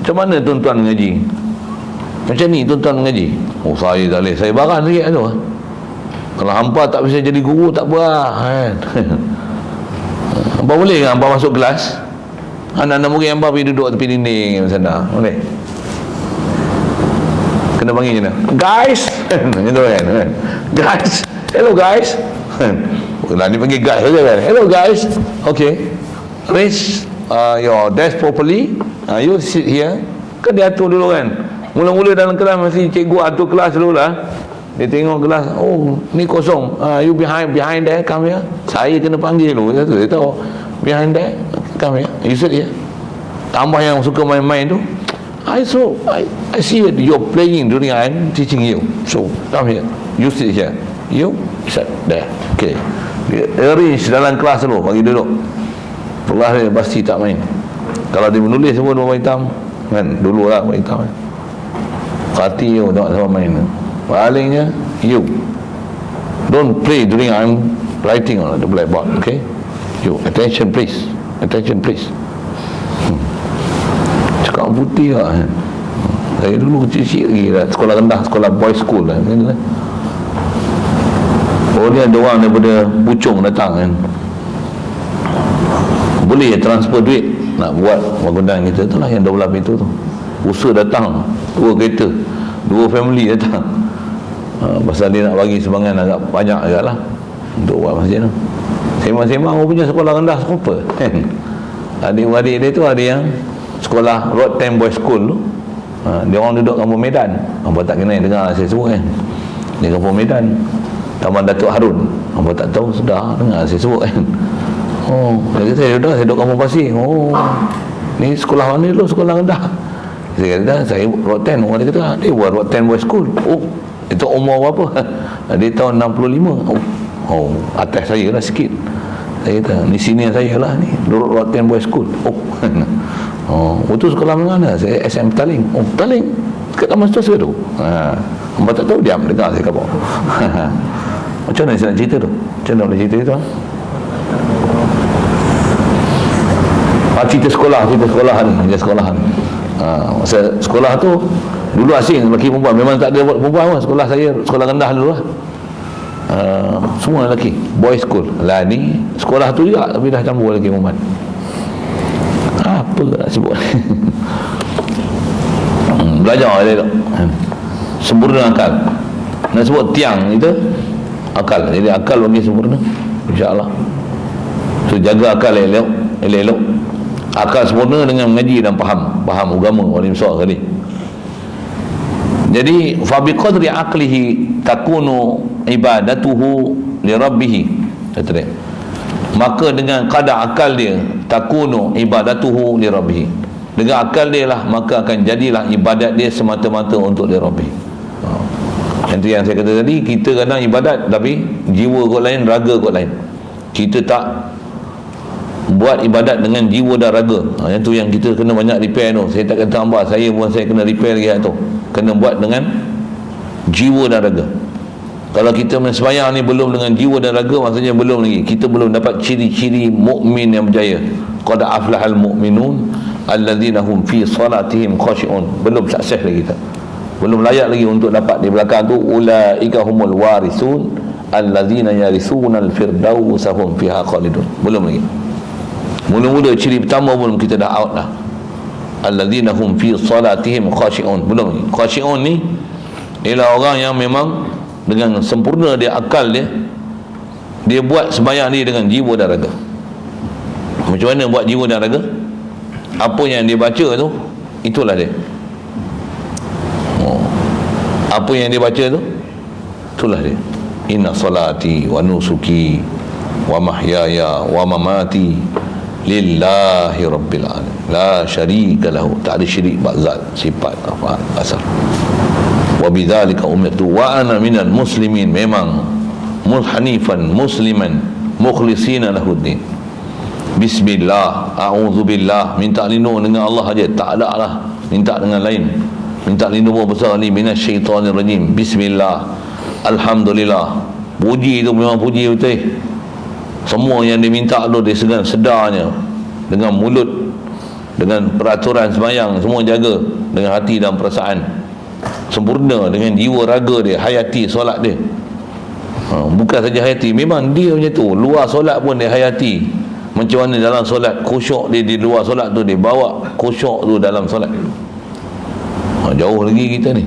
Macam mana tuan-tuan mengaji? Macam ni tuan-tuan mengaji? Oh, saya tak boleh. Saya baran sikit tu. Kalau hampa tak bisa jadi guru, tak apa kan? Hampa boleh ke hampa masuk kelas, anak-anak murid hampa pergi duduk tepi dinding sana? Boleh? Kena panggil je nak, guys. Macam tu kan? Guys, hello guys. Lah ni panggil guys saja kan? Hello guys. Okay, raise your desk properly. You sit here. Kan dia atur dulu kan. Mula-mula dalam kelas mesti cikgu atur kelas dulu lah. Dia tengok kelas, oh ni kosong, you behind there, come here. Saya kena panggil dulu. Dia tahu behind there, come here, you sit here. Tambah yang suka main-main tu, I see that you're playing during I'm teaching you, so come here, you sit here, you sit there. Okay, dia arrange dalam kelas dulu, bagi duduk. Kelas dia pasti tak main. Kalau dia menulis semua warna hitam kan, dulu lah warna hitam kan. Hati you tengok sama main. Palingnya, you don't play during I'm writing on the blackboard. Okay, you attention please, attention please. Cakap putih lah. Saya dulu kecil-kecil lagi lah, sekolah rendah, sekolah boys school lah. Oh, dia ada orang daripada Puchong datang kan, boleh transfer duit nak buat bangunan kita. Itulah yang 12 pintu tu. Usaha datang 2 kereta, 2 family datang, pasal dia nak bagi sumbangan agak banyak agak lah untuk buat masjid tu. Sembang-sembang punya sekolah rendah serupa kan. Adik-adik dia tu ada yang sekolah Road 10 Boys School tu, dia orang duduk kampung Medan. Hampa tak kenal dengar saya sebut kan, dia kampung Medan, Taman Datuk Harun. Hampa tak tahu, sudah dengar saya sebut kan. Oh, dia kata, saya duduk kampung Pasir. Oh, ni sekolah mana dulu? Sekolah rendah. Saya kata, saya Road 10. Orang dia kata, dia buat Road 10 Boys School. Oh, itu umur berapa? Dia tahun 65. Oh, atas saya lah sikit. Saya kata, ni senior saya lah ni, duduk Road 10 Boys School. Oh, itu sekolah mana? Saya SM Petaling. Oh, Petaling kat Taman Sosial tu. Hamba tak tahu, diam dengar saya kata. Macam mana saya nak cerita tu? Macam mana boleh cerita itu? Cerita sekolahan. Masa sekolah tu dulu asing lelaki perempuan, memang tak ada perempuan pun. Sekolah saya sekolah rendah dulu lah, semua lelaki, boys school lah. Ni sekolah tu juga tapi dah campur lelaki perempuan. Apa nak sebut? Belajar dia sempurna akal. Nak sebut tiang itu akal. Jadi akal bagi sempurna, insya-Allah. So jaga akal elok. Akal sempurna dengan mengaji dan faham agama paling besar sekali. Jadi fa biqadri aqlihi takunu ibadatuhu li rabbih, kata dia. Maka dengan kadar akal dia, takunu ibadatuhu li rabbih, dengan akal dia lah maka akan jadilah ibadat dia semata-mata untuk li rabbih. Itu yang saya kata tadi, kita kadang ibadat tapi jiwa kot lain, raga kot lain. Kita tak buat ibadat dengan jiwa dan raga. Yang tu yang kita kena banyak repair tu. Saya tak kata hamba, saya pun saya kena repair lagi tu. Kena buat dengan jiwa dan raga. Kalau kita sembahyang ni belum dengan jiwa dan raga, maksudnya belum lagi, kita belum dapat ciri-ciri mukmin yang berjaya. Qad aflahal mu'minun alladzina hum fi salatihim khashi'un. Belum sukses lagi kita, belum layak lagi untuk dapat di belakang tu ulaika humul warisun alladzina yarisunal firdausa hum fiha khalidun. Belum lagi. Mula-mula ciri pertama pun kita dah out dah. Alladzina hum fi salatihim khashi'un. Belum lagi. Khashi'un ni ialah orang yang memang dengan sempurna dia akal dia buat sembahyang ni dengan jiwa dan raga. Macam mana buat jiwa dan raga? Apa yang dia baca tu, itulah dia. Apa yang dia baca tu, itulah dia. Inna salati wa nusuki wa mahyaya wa mamati lillahi rabbil alamin la syarika lahu. Tak ada syirik zat, sifat, apa asal. Wa bidzalika umirtu wa ana minal muslimin. Memang hanifan musliman mukhlisina lahuddin. Bismillah, a'udzubillah, minta lindung dengan Allah aja, tak ada lah minta dengan lain. Minta lindung besar ni minasyaitanir rajim. Bismillah, alhamdulillah. Puji itu memang puji betul. Semua yang diminta tu dia sedarnya, dengan mulut, dengan peraturan sembahyang, semua jaga dengan hati dan perasaan sempurna, dengan jiwa raga dia, hayati solat dia. Bukan saja hayati, memang dia macam tu. Luar solat pun dia hayati. Macam mana dalam solat, khusyuk dia di luar solat tu, dia bawa khusyuk tu dalam solat. Jauh lagi kita ni.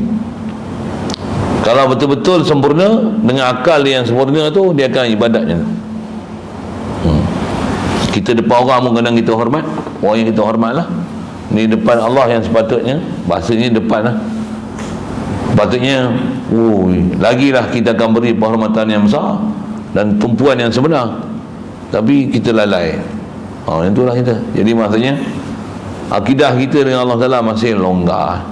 Kalau betul-betul sempurna, dengan akal dia yang sempurna tu, dia akan ibadatnya. Kita depan orang pun kadang kita hormat. Orang yang kita hormat lah. Ni depan Allah yang sepatutnya, bahasanya depan lah, patutnya lagilah kita akan beri penghormatan yang besar dan tumpuan yang sebenar. Tapi kita lalai. Itulah kita. Jadi maksudnya akidah kita dengan Allah Ta'ala masih longgar.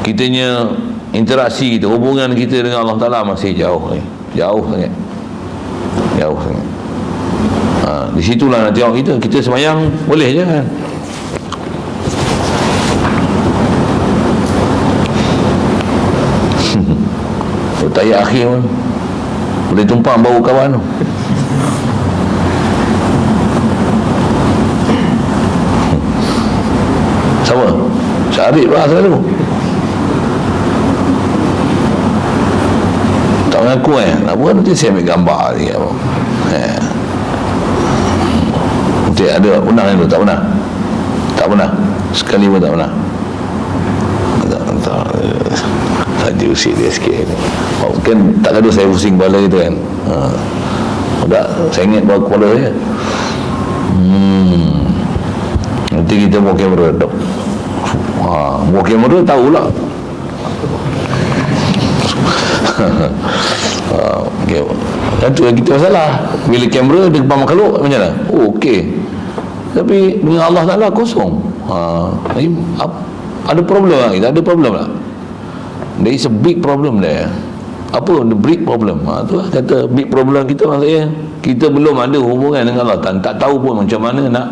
Kitanya interaksi kita, hubungan kita dengan Allah Ta'ala masih jauh lagi. Jauh sangat. Di situlah nak tengok kita sembahyang boleh je kan. Tayar akhir pun boleh tumpang bau kawan tu. Sama Syarif lah selalu tak dengan aku nak buat nanti saya ambil gambar lagi apa. Nanti ada pernah itu tak pernah. Tak pernah. Sekali pun tak pernah. Tak. Saja usik dia sikit ni. Mungkin tak gaduh saya pusing kepala gitu kan. Tak, saya ingat bawa kepala saya. Nanti kita bawa kamera dok. Bawa kamera tahulah. Okay. Itu yang kita masalah. Bila kamera di depan makhluk macam mana? Okey. Tapi dengan Allah Ta'ala kosong. Ada problem lah. Tak ada problem lah. There is a big problem there. Apa the big problem? Tu lah kata big problem kita maksudnya kita belum ada hubungan dengan Allah. Tak tahu pun macam mana nak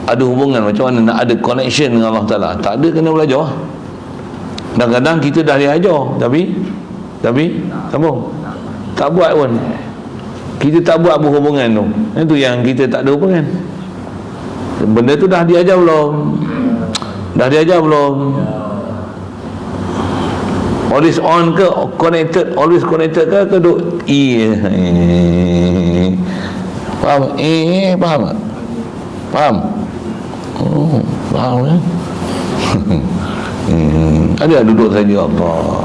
ada hubungan, macam mana nak ada connection dengan Allah Ta'ala. Tak ada, kena belajar. Kadang-kadang kita dah diajar tapi sambung tak buat pun. Kita tak buat berhubungan tu. Itu yang kita tak ada hubungan. Benda tu dah diajar belum? Dah diajar belum? Always on ke connected, always connected ke duk faham? Faham tak? Faham? Faham kan? Ada duduk saja Allah.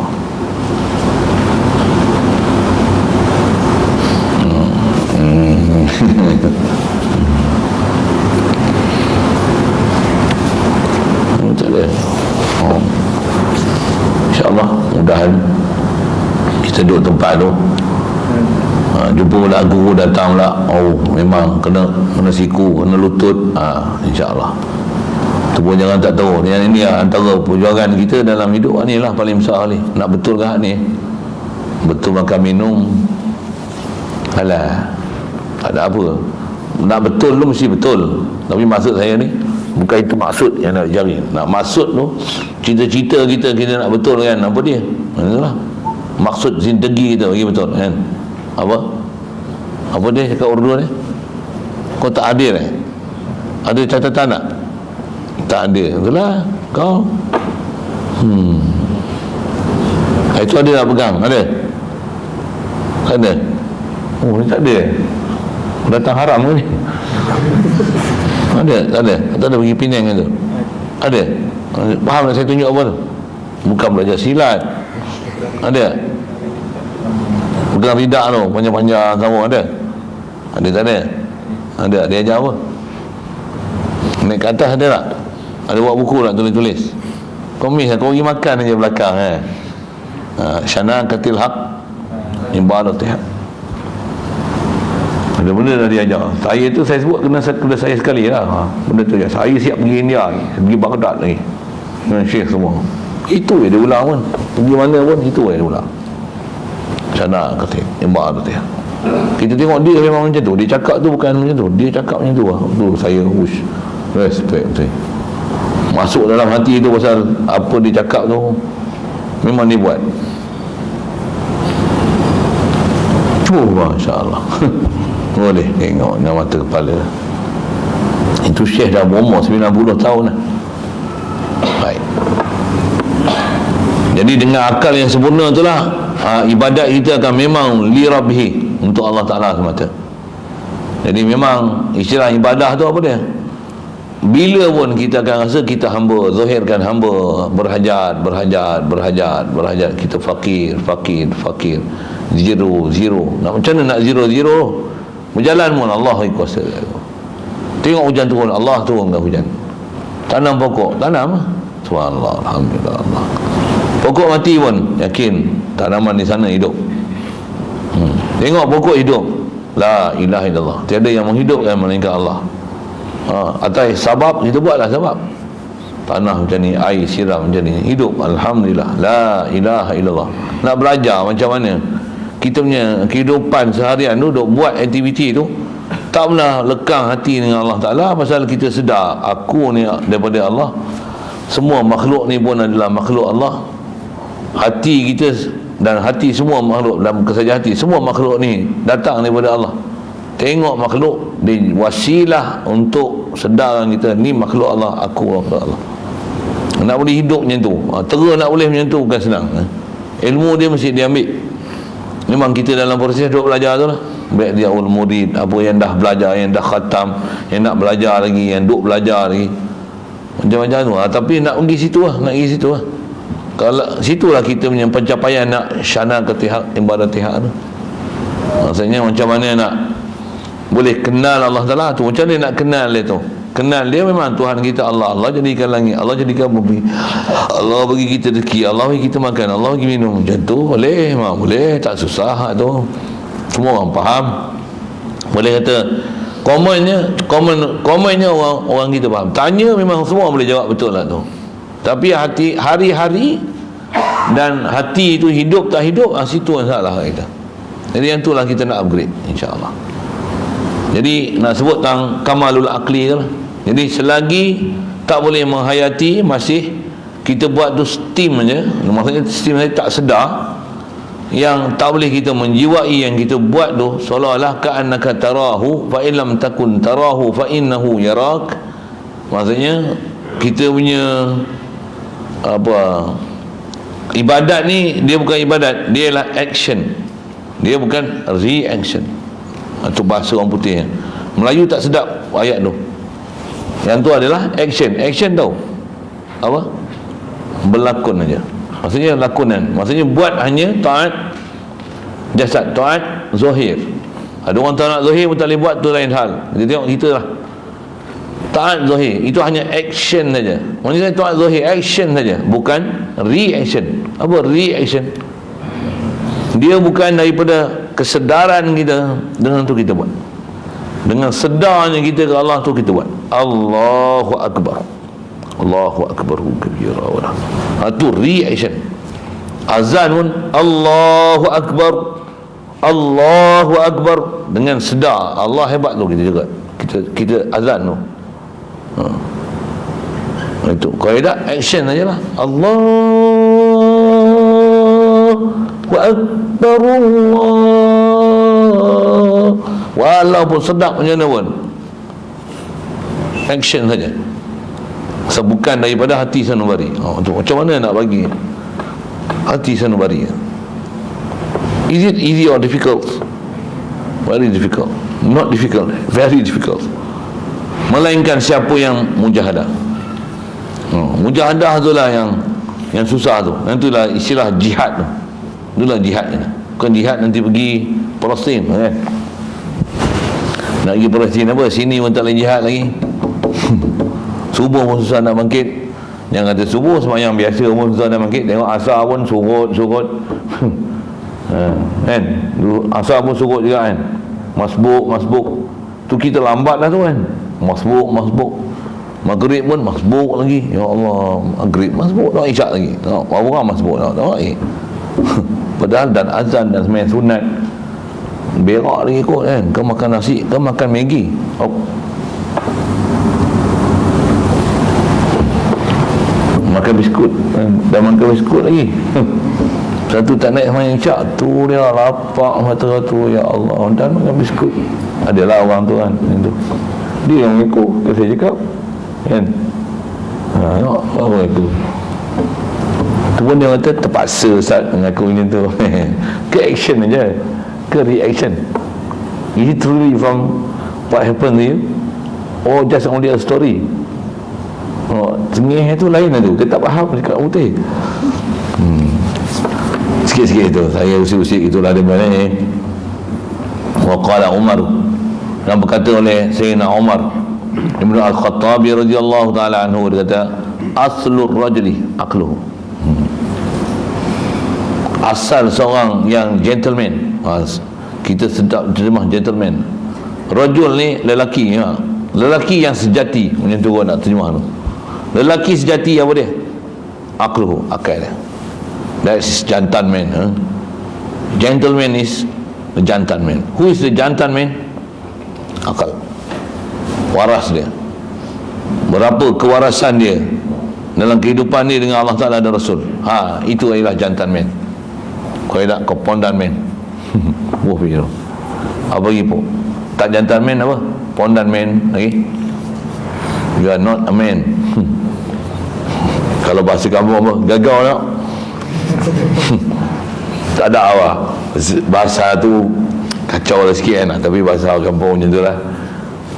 Tak ada. InsyaAllah mudahan kita duduk tempat tu, jumpa pula guru datang pula, memang kena siku, kena lutut, insyaAllah. Tu pun jangan tak tahu. Yang ini antara perjuangan kita dalam hidup ni lah paling besar ni. Nak betul ke ni? Betul makan minum, alah, tak ada apa. Nak betul tu mesti betul. Tapi maksud saya ni bukan itu maksud yang nak cari. Nak maksud tu cita-cita kita nak betul kan, apa dia? Itulah maksud zindagi kita bagi betul kan. Apa dia cakap Urdu ni? Kau tak adil ada catatan tak? Tak ada. Itulah kau. Itu ada tak pegang? Ada? Tak ada? Ni tak ada. Datang haram ke ni? Ada? Tak ada? Tak ada pergi Penang tu? Ada? Faham tak saya tunjuk apa tu? Bukan belajar silat. Ada? Pegang ridak tu panjang-panjang kamu ada? Ada tak ada? Ada? Dia ajar apa? Naik ke atas ada tak? Ada buat buku tak tulis-tulis? Komis lah, kau pergi makan aja belakang Syana katil haq ibadatih. Ada benda dah diajar. Saya tu saya sebut kena saya sekali lah. Benda tu je. Saya siap pergi India, pergi Baghdad lagi dengan Syekh semua. Itu je dia ulang pun. Pergi mana pun itu je dia ulang. Syana katil ibadatih. Kita tengok dia memang macam tu. Dia cakap tu bukan macam tu. Dia cakap macam tu lah. Tu saya respect betul. Masuk dalam hati tu pasal apa dia cakap tu memang dia buat. Cuba insya-Allah. Boleh tengok dengan mata kepala. Itu Syekh dah berumur 90 tahun dah. Baik. Jadi dengan akal yang sempurna itulah ibadat kita akan memang li rabbihi, untuk Allah Ta'ala semata. Jadi memang istilah ibadah tu apa dia? Bila pun kita akan rasa kita hamba, zahirkan hamba, berhajat, kita fakir, zero. Nak macam mana nak zero? Berjalan pun Allah kuasa. Tengok hujan turun, Allah turunkan hujan. Tanam pokok, tanam. Subhanallah, alhamdulillah Allah. Pokok mati pun yakin tanaman di sana hidup. Tengok pokok hidup. La ilaha illallah. Tiada yang menghidupkan melainkan Allah. Atas sabab kita buatlah sebab. Tanah macam ni, air siram macam ni, hidup alhamdulillah. La ilaha illallah. Nak belajar macam mana kita punya kehidupan seharian tu duk buat aktiviti tu, tak pernah lekang hati dengan Allah Ta'ala, pasal kita sedar aku ni daripada Allah, semua makhluk ni pun adalah makhluk Allah. Hati kita dan hati semua makhluk, dalam kesaja hati semua makhluk ni datang daripada Allah. Tengok makhluk di wasilah untuk sedarkan kita ni makhluk Allah, aku makhluk Allah. Nak boleh hidup macam tu, terus nak boleh macam tu bukan senang. Ilmu dia mesti diambil. Memang kita dalam proses duk belajar tu lah. Baik dia murid, apa yang dah belajar, yang dah khatam, yang nak belajar lagi, yang duk belajar lagi, macam-macam tu. Tapi nak pergi situ lah, nak pergi situ lah. Kalau situlah kita punya pencapaian nak syana ketihak ibadatihak tu. Maksudnya macam mana nak boleh kenal Allah Ta'ala tu, macam mana nak kenal dia tu. Kenal dia memang Tuhan kita Allah. Allah jadikan langit, Allah jadikan bumi, Allah bagi kita rezeki, Allah bagi kita makan, Allah bagi minum. Macam tu boleh, memang boleh, tak susah tu. Semua orang faham. Boleh kata commonnya orang kita faham. Tanya memang semua boleh jawab betul lah tu. Tapi hati hari-hari dan hati itu hidup tak hidup, situ yang salah kita. Jadi yang itulah kita nak upgrade, insya-Allah. Jadi nak sebut tentang kamalul akli tu lah. Jadi selagi tak boleh menghayati, masih kita buat tu steam aja. Maksudnya steam saja, tak sedar. Yang tak boleh kita menjiwai yang kita buat tu, seolah-olah ka'annaka tarahu fa in lam takun tarahu fa innahu yarak. Maksudnya kita punya ibadat ni, dia bukan ibadat, dia adalah action, dia bukan reaction. Itu bahasa orang putih. Melayu tak sedap ayat tu. Yang tu adalah action. Action tau apa? Berlakon aja. Maksudnya lakonan. Maksudnya buat hanya taat jasad, taat zahir. Ada orang taat zahir pun tak boleh buat, tu lain hal. Kita tengok kita lah. Taat zahir itu hanya action saja. Maksudnya taat zahir action saja, bukan reaction. Apa reaction? Dia bukan daripada kesedaran kita, dengan tu kita buat. Dengan sedarnya kita ke Allah tu kita buat. Allahu Akbar, Allahu Akbar kabira wala. Itu reaction. Azan pun Allahu Akbar, Allahu Akbar, dengan sedar Allah hebat tu kita juga. Kita azan tu. Itu kaedah action sajalah. Allahu Akbar, Allah, walaupun sedap macam mana pun, action saja. Bukan daripada hati sanubari. Tu macam mana nak bagi hati sanubari? Is it easy or difficult? Very difficult. Not difficult, very difficult. Melainkan siapa yang mujahadah. Mujahadah itulah yang susah tu. Itulah istilah jihad tu. Itulah jihadnya. Bukan jihad nanti pergi Palestin kan. Nak pergi Palestin apa? Sini pun tak boleh jihad lagi. Subuh pun susah nak bangkit. Yang kata subuh sembahyang biasa pun susah nak bangkit. Tengok asar pun surut. Kan? Asar pun surut juga kan. Masbuk. Tu kita lambat lah tu kan. Masbuk. Maghrib pun masbuk lagi. Ya Allah, maghrib masbuk dah, isyak lagi. Tengok berapa orang masbuk dah. Tengok lagi. Padahal dan azan dan sembahyang sunat berak lagi kot kan. Kau makan nasi, kau makan Maggi. Makan biskut, dah makan biskut lagi. Satu tak naik sembahyang isyak, tu dia lapar mata tu, ya Allah, dan makan biskut. Adalah orang tu kan, itu dia yang mengaku, saya cakap kan. Tengok apa itu. Tu pun dia kata terpaksa Ustaz mengaku macam tu. Ke action aja, ke reaction. Is it truly from what happened to you, or just only a story? Tengih tu lain lah tu. Dia tak faham cakap putih. Sikit-sikit tu saya usik-usik itulah dia mana ni. Wa qala Umar, dan berkata oleh Sayyidina Umar Ibn Al-Khattabi radhiyallahu ta'ala anhu, dia kata aslur rajuli aqluhu. Asal seorang yang gentleman, kita sedap terjemah gentleman. Rajul ni lelaki, lelaki yang sejati, macam tu orang nak terjemah tu. Lelaki sejati apa dia? Aqluhu, akal dia. That's jantan man. Gentleman is a jantan man. Who is the jantan man? Akal, waras dia. Berapa kewarasan dia dalam kehidupan dia dengan Allah Ta'ala dan Rasul. Itu adalah jantan man. Kau tak pondan man. Wah fikir apa lagi pun tak jantan man, apa pondan man lagi. You are not a man. Kalau bahasa kamu apa? Gagal tak? tak ada awak. Bahasa tu kacau lah sikit kan, tapi bahasa kampung macam tu lah.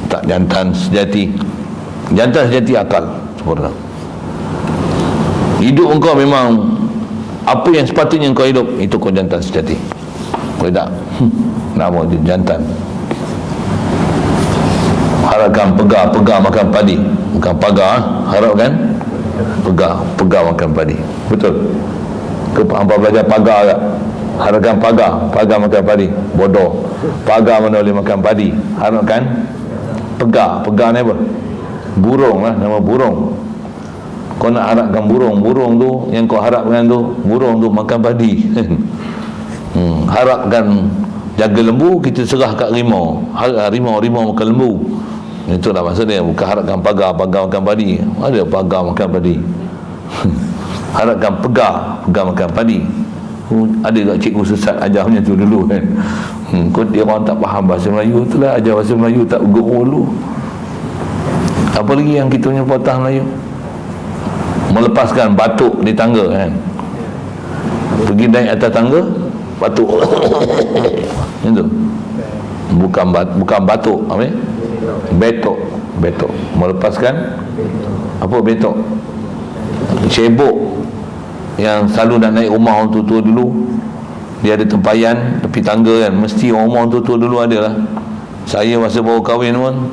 Tak jantan sejati. Jantan sejati akal sempurna. Hidup engkau memang apa yang sepatutnya engkau hidup, itu kau jantan sejati. Boleh tak? Nama dia jantan. Harapkan pegar makan padi. Bukan pagar, harapkan pegar makan padi. Betul? Hampa belajar pagar tak? Harapkan pagar makan padi. Bodoh. Pagar mana boleh makan padi? Harapkan pegar ni apa? Burung lah, nama burung. Kau nak harapkan burung tu, yang kau harapkan tu, burung tu makan padi. Harapkan jaga lembu, kita serah kat rimau. Rimau makan lembu. Itulah maksud dia. Bukan harapkan pagar makan padi. Ada pagar makan padi. Harapkan pegar makan padi. Ada tak cikgu sesat ajar macam tu dulu kan. Kau dia orang tak faham bahasa Melayu tu lah, ajar bahasa Melayu tak gurau dulu. Apa lagi yang kita punya patah Melayu? Melepaskan batuk di tangga kan. Pergi naik atas tangga, batuk. Itu. Bukan batuk, apa ni? Betok. Melepaskan apa betok? Cebok yang selalu nak naik rumah orang tua-tua dulu. Dia ada tempayan tepi tangga kan. Mesti orang rumah orang tua-tua dulu ada lah. Saya masa baru kahwin pun,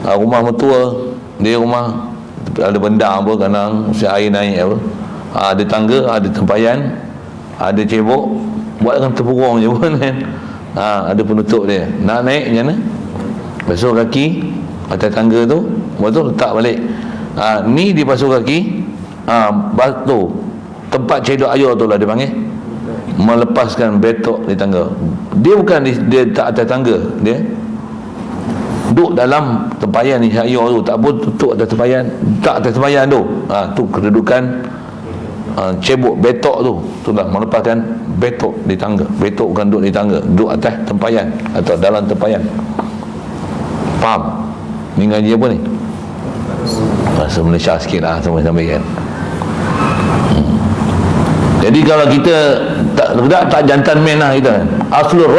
rumah mertua dia rumah ada benda apa, kanang air naik apa, ada tangga, ada tempayan, ada cebok, buat dengan terpurung je pun kan. Ada penutup dia. Nak naik macam mana? Basuh kaki atas tangga tu, betul letak balik. Ni dia basuh kaki, batu tempat cedok air tu lah dia panggil. Melepaskan betok di tangga. Dia bukan dia tak atas tangga, dia duduk dalam tempayan ni air tu, tak pun tutup atas tempayan, tak atas tempayan tu. Tu kedudukan cebok betok tu. Itulah melepaskan betok di tangga. Betok bukan duduk di tangga, duduk atas tempayan atau dalam tempayan. Faham? Ni ngaji apa ni? Bahasa Malaysia sikit lah sampai kan. Jadi kalau kita tak jantan men lah kita kan. Aslul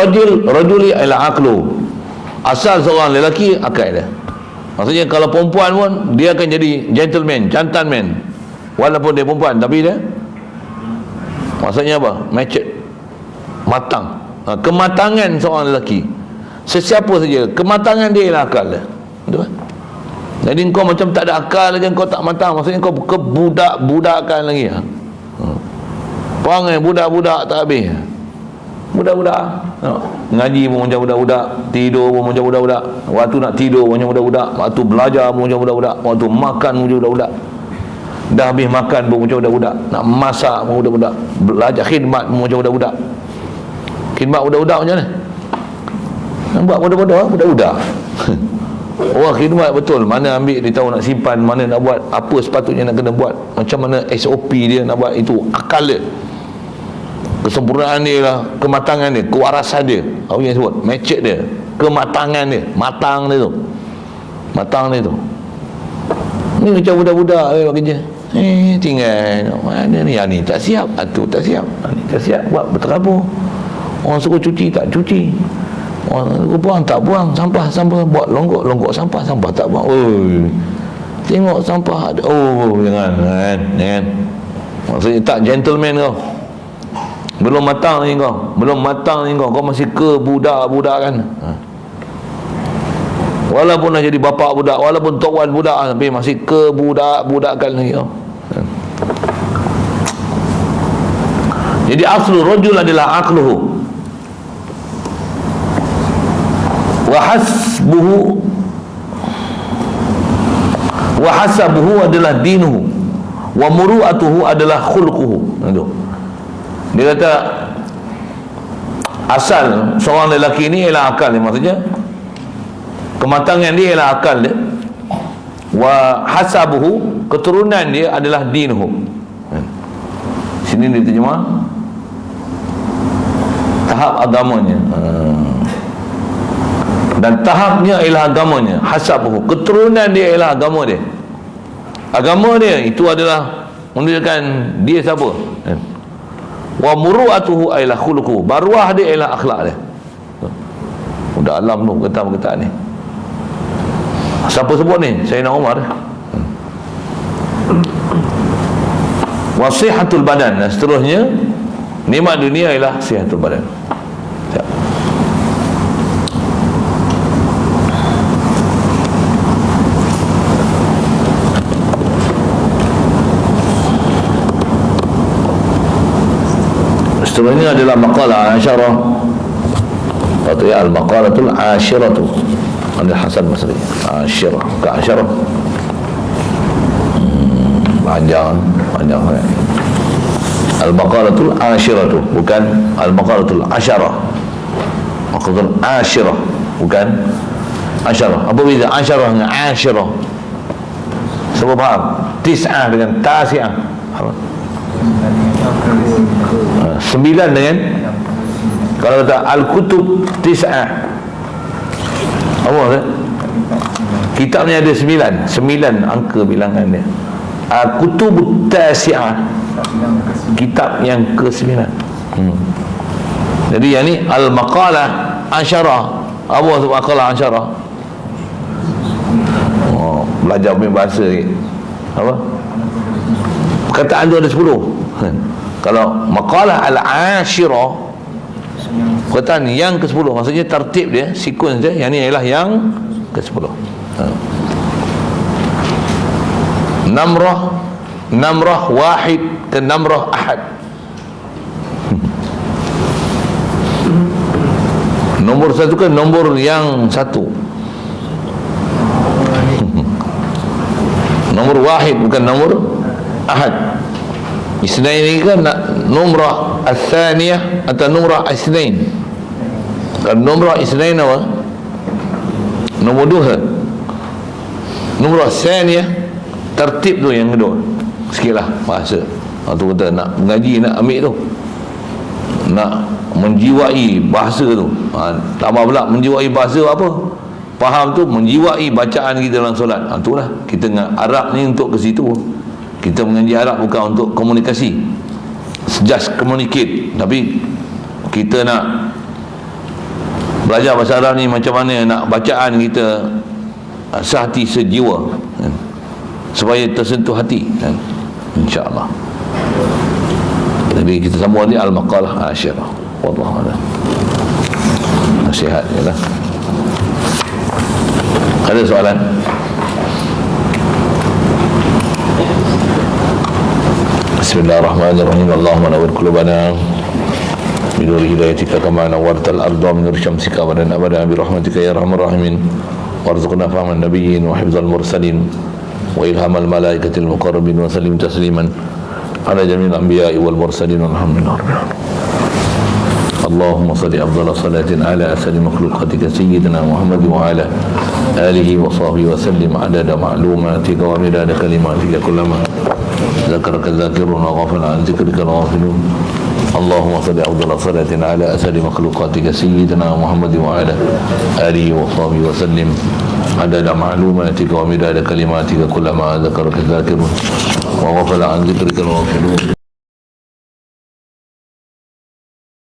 rajuli ila aqlu. Asal seorang lelaki akal dia. Maksudnya kalau perempuan pun dia akan jadi gentleman, jantan man. Walaupun dia perempuan, tapi dia maksudnya apa? Matured, matang. Kematangan seorang lelaki, sesiapa saja, kematangan dia ialah akal dia. Betul tak? Jadi kau macam tak ada akal aja, kau tak matang, maksudnya kau kebudak-budakan lagi. Perangai budak-budak tak habis. Budak-budak ngaji pun macam budak-budak, tidur pun macam budak-budak, waktu nak tidur pun macam budak-budak, waktu belajar pun macam budak-budak, waktu makan pun macam budak-budak, dah habis makan pun macam budak-budak, nak masak pun budak-budak, belajar khidmat pun macam budak-budak. Khidmat budak-budak macam mana? Nampak bodoh-bodoh budak-budak. Orang khidmat betul, mana ambil dia tahu nak simpan, mana nak buat, apa sepatutnya nak kena buat, macam mana SOP dia nak buat, itu akal dia, kesempurnaan dia lah, kematangan dia, kewarasan dia, apa yang sebut, matured dia, kematangan dia, matang dia tu, ni macam budak-budak buat kerja, tinggal mana ni tak siap, tu tak siap, ni tak siap, buat berterabur, orang suruh cuci tak cuci, orang suruh buang tak buang, sampah buat longgok sampah tak buang. Oi, tengok sampah ada, jangan maksudnya tak gentleman kau. Belum matang ni kau masih kebudak-budakan. Walaupun dah jadi bapa budak, walaupun tuan budak, tapi masih kebudak-budakan lagi kau. Jadi aslul rajul adalah aqluhu wa hasabuhu adalah dinuhu wa muru'atuhu adalah khulquhu. Dia kata asal seorang lelaki ni ialah akal dia, maksudnya kematangan dia ialah akal dia, wa hasabuhu keturunan dia adalah dinuhu. Sini dia terjemah tahap agamanya, dan tahapnya ialah agamanya. Hasabuhu keturunan dia ialah agama dia. Agama dia itu adalah menunjukkan dia siapa. Wa muru'atuhu ailah khuluquhu, maruah dia ialah akhlak dia. Udah alam tu perkataan ni. Siapa sebut ni? Sayyidina Umar. Wasihatul badan, dan seterusnya nikmat dunia ialah sihatul badan. Ya. Seterusnya adalah maqalah asyarah, atau ya al-maqalatul asyiratu Al Hasan Basri. Asyirah, ke asyarah. Panjang kan. Al-maqalatul asyiratu, bukan al-maqalatul asyarah. Maqalatul asyirah, bukan asyarah. Apa beza asyarah dengan asyirah? Siapa faham? Tis'ah dengan tasi'ah. Apa? 9 dengan, kalau kata al-kutub tis'ah, apa maksud? Kitabnya ada 9 angka bilangan dia. Al-kutub tasi'ah, kitab yang ke-9. Jadi yang ni al-maqalah asyarah. Apa maksud maqalah asyarah? Belajar bahasa ni. Apa? Perkataan tu ada 10. Kalau maqalah al-asyirah, perkataan yang ke-10, maksudnya tertib dia, sequence dia, yang ni ialah yang ke-10. Namrah wahid ke namrah ahad. Nombor 1 ke nombor yang 1. Nombor wahid bukan nombor ahad. Isnain ini kan numrah al-thaniyah atau numrah isnain. Kalau numrah isnain apa? Nombor 2. Numrah thaniyah, tertib tu yang kedua. Sikitlah bahasa. Tu kata nak mengaji, nak ambil tu, nak menjiwai bahasa tu. Tambah pula menjiwai bahasa apa? Faham tu, menjiwai bacaan kita dalam solat. Itulah kita dengan Arab ni untuk ke situ. Kita mengaji Arab bukan untuk komunikasi, just communicate, tapi kita nak belajar bahasa Arab ni macam mana nak bacaan kita sehati sejiwa, supaya tersentuh hati, insya-Allah. Jadi kita sambung ni al-maqalah asyirah. Wallahu a'lam. Nasihat yalah. Ada soalan? Bismillahirrahmanirrahim. Allahumma nawwir qulubana bi nuri hidayatika kama nawwartal arda min nuri syamsika wa lana abada bi rahmatika ya arhamar rahimin. Warzuqna fahman nabiyyin wa hifdzal mursalin wa ilhamal malaikatil muqarrabin wa sallim tasliman ala jami'il anbiya'i wal mursalin walhamdulillahi rabbil alamin. Allahumma salli afdhala salatin ala asali makhluqatika sayyidina Muhammad wa ala alihi wa sahbihi wa sallim adada ma'lumatika wa midada kalimatika kullama ذكرك الذاكرون وغفل عن ذكرك الغافلون. اللهم صل أفضل صلاة على أسد مخلوقاتك سيدنا محمد وعلى آله وصحبه وسلم عدد معلوماتك ومداد كلماتك كلما ذكرك الذاكرون وغفل عن ذكرك الغافلون.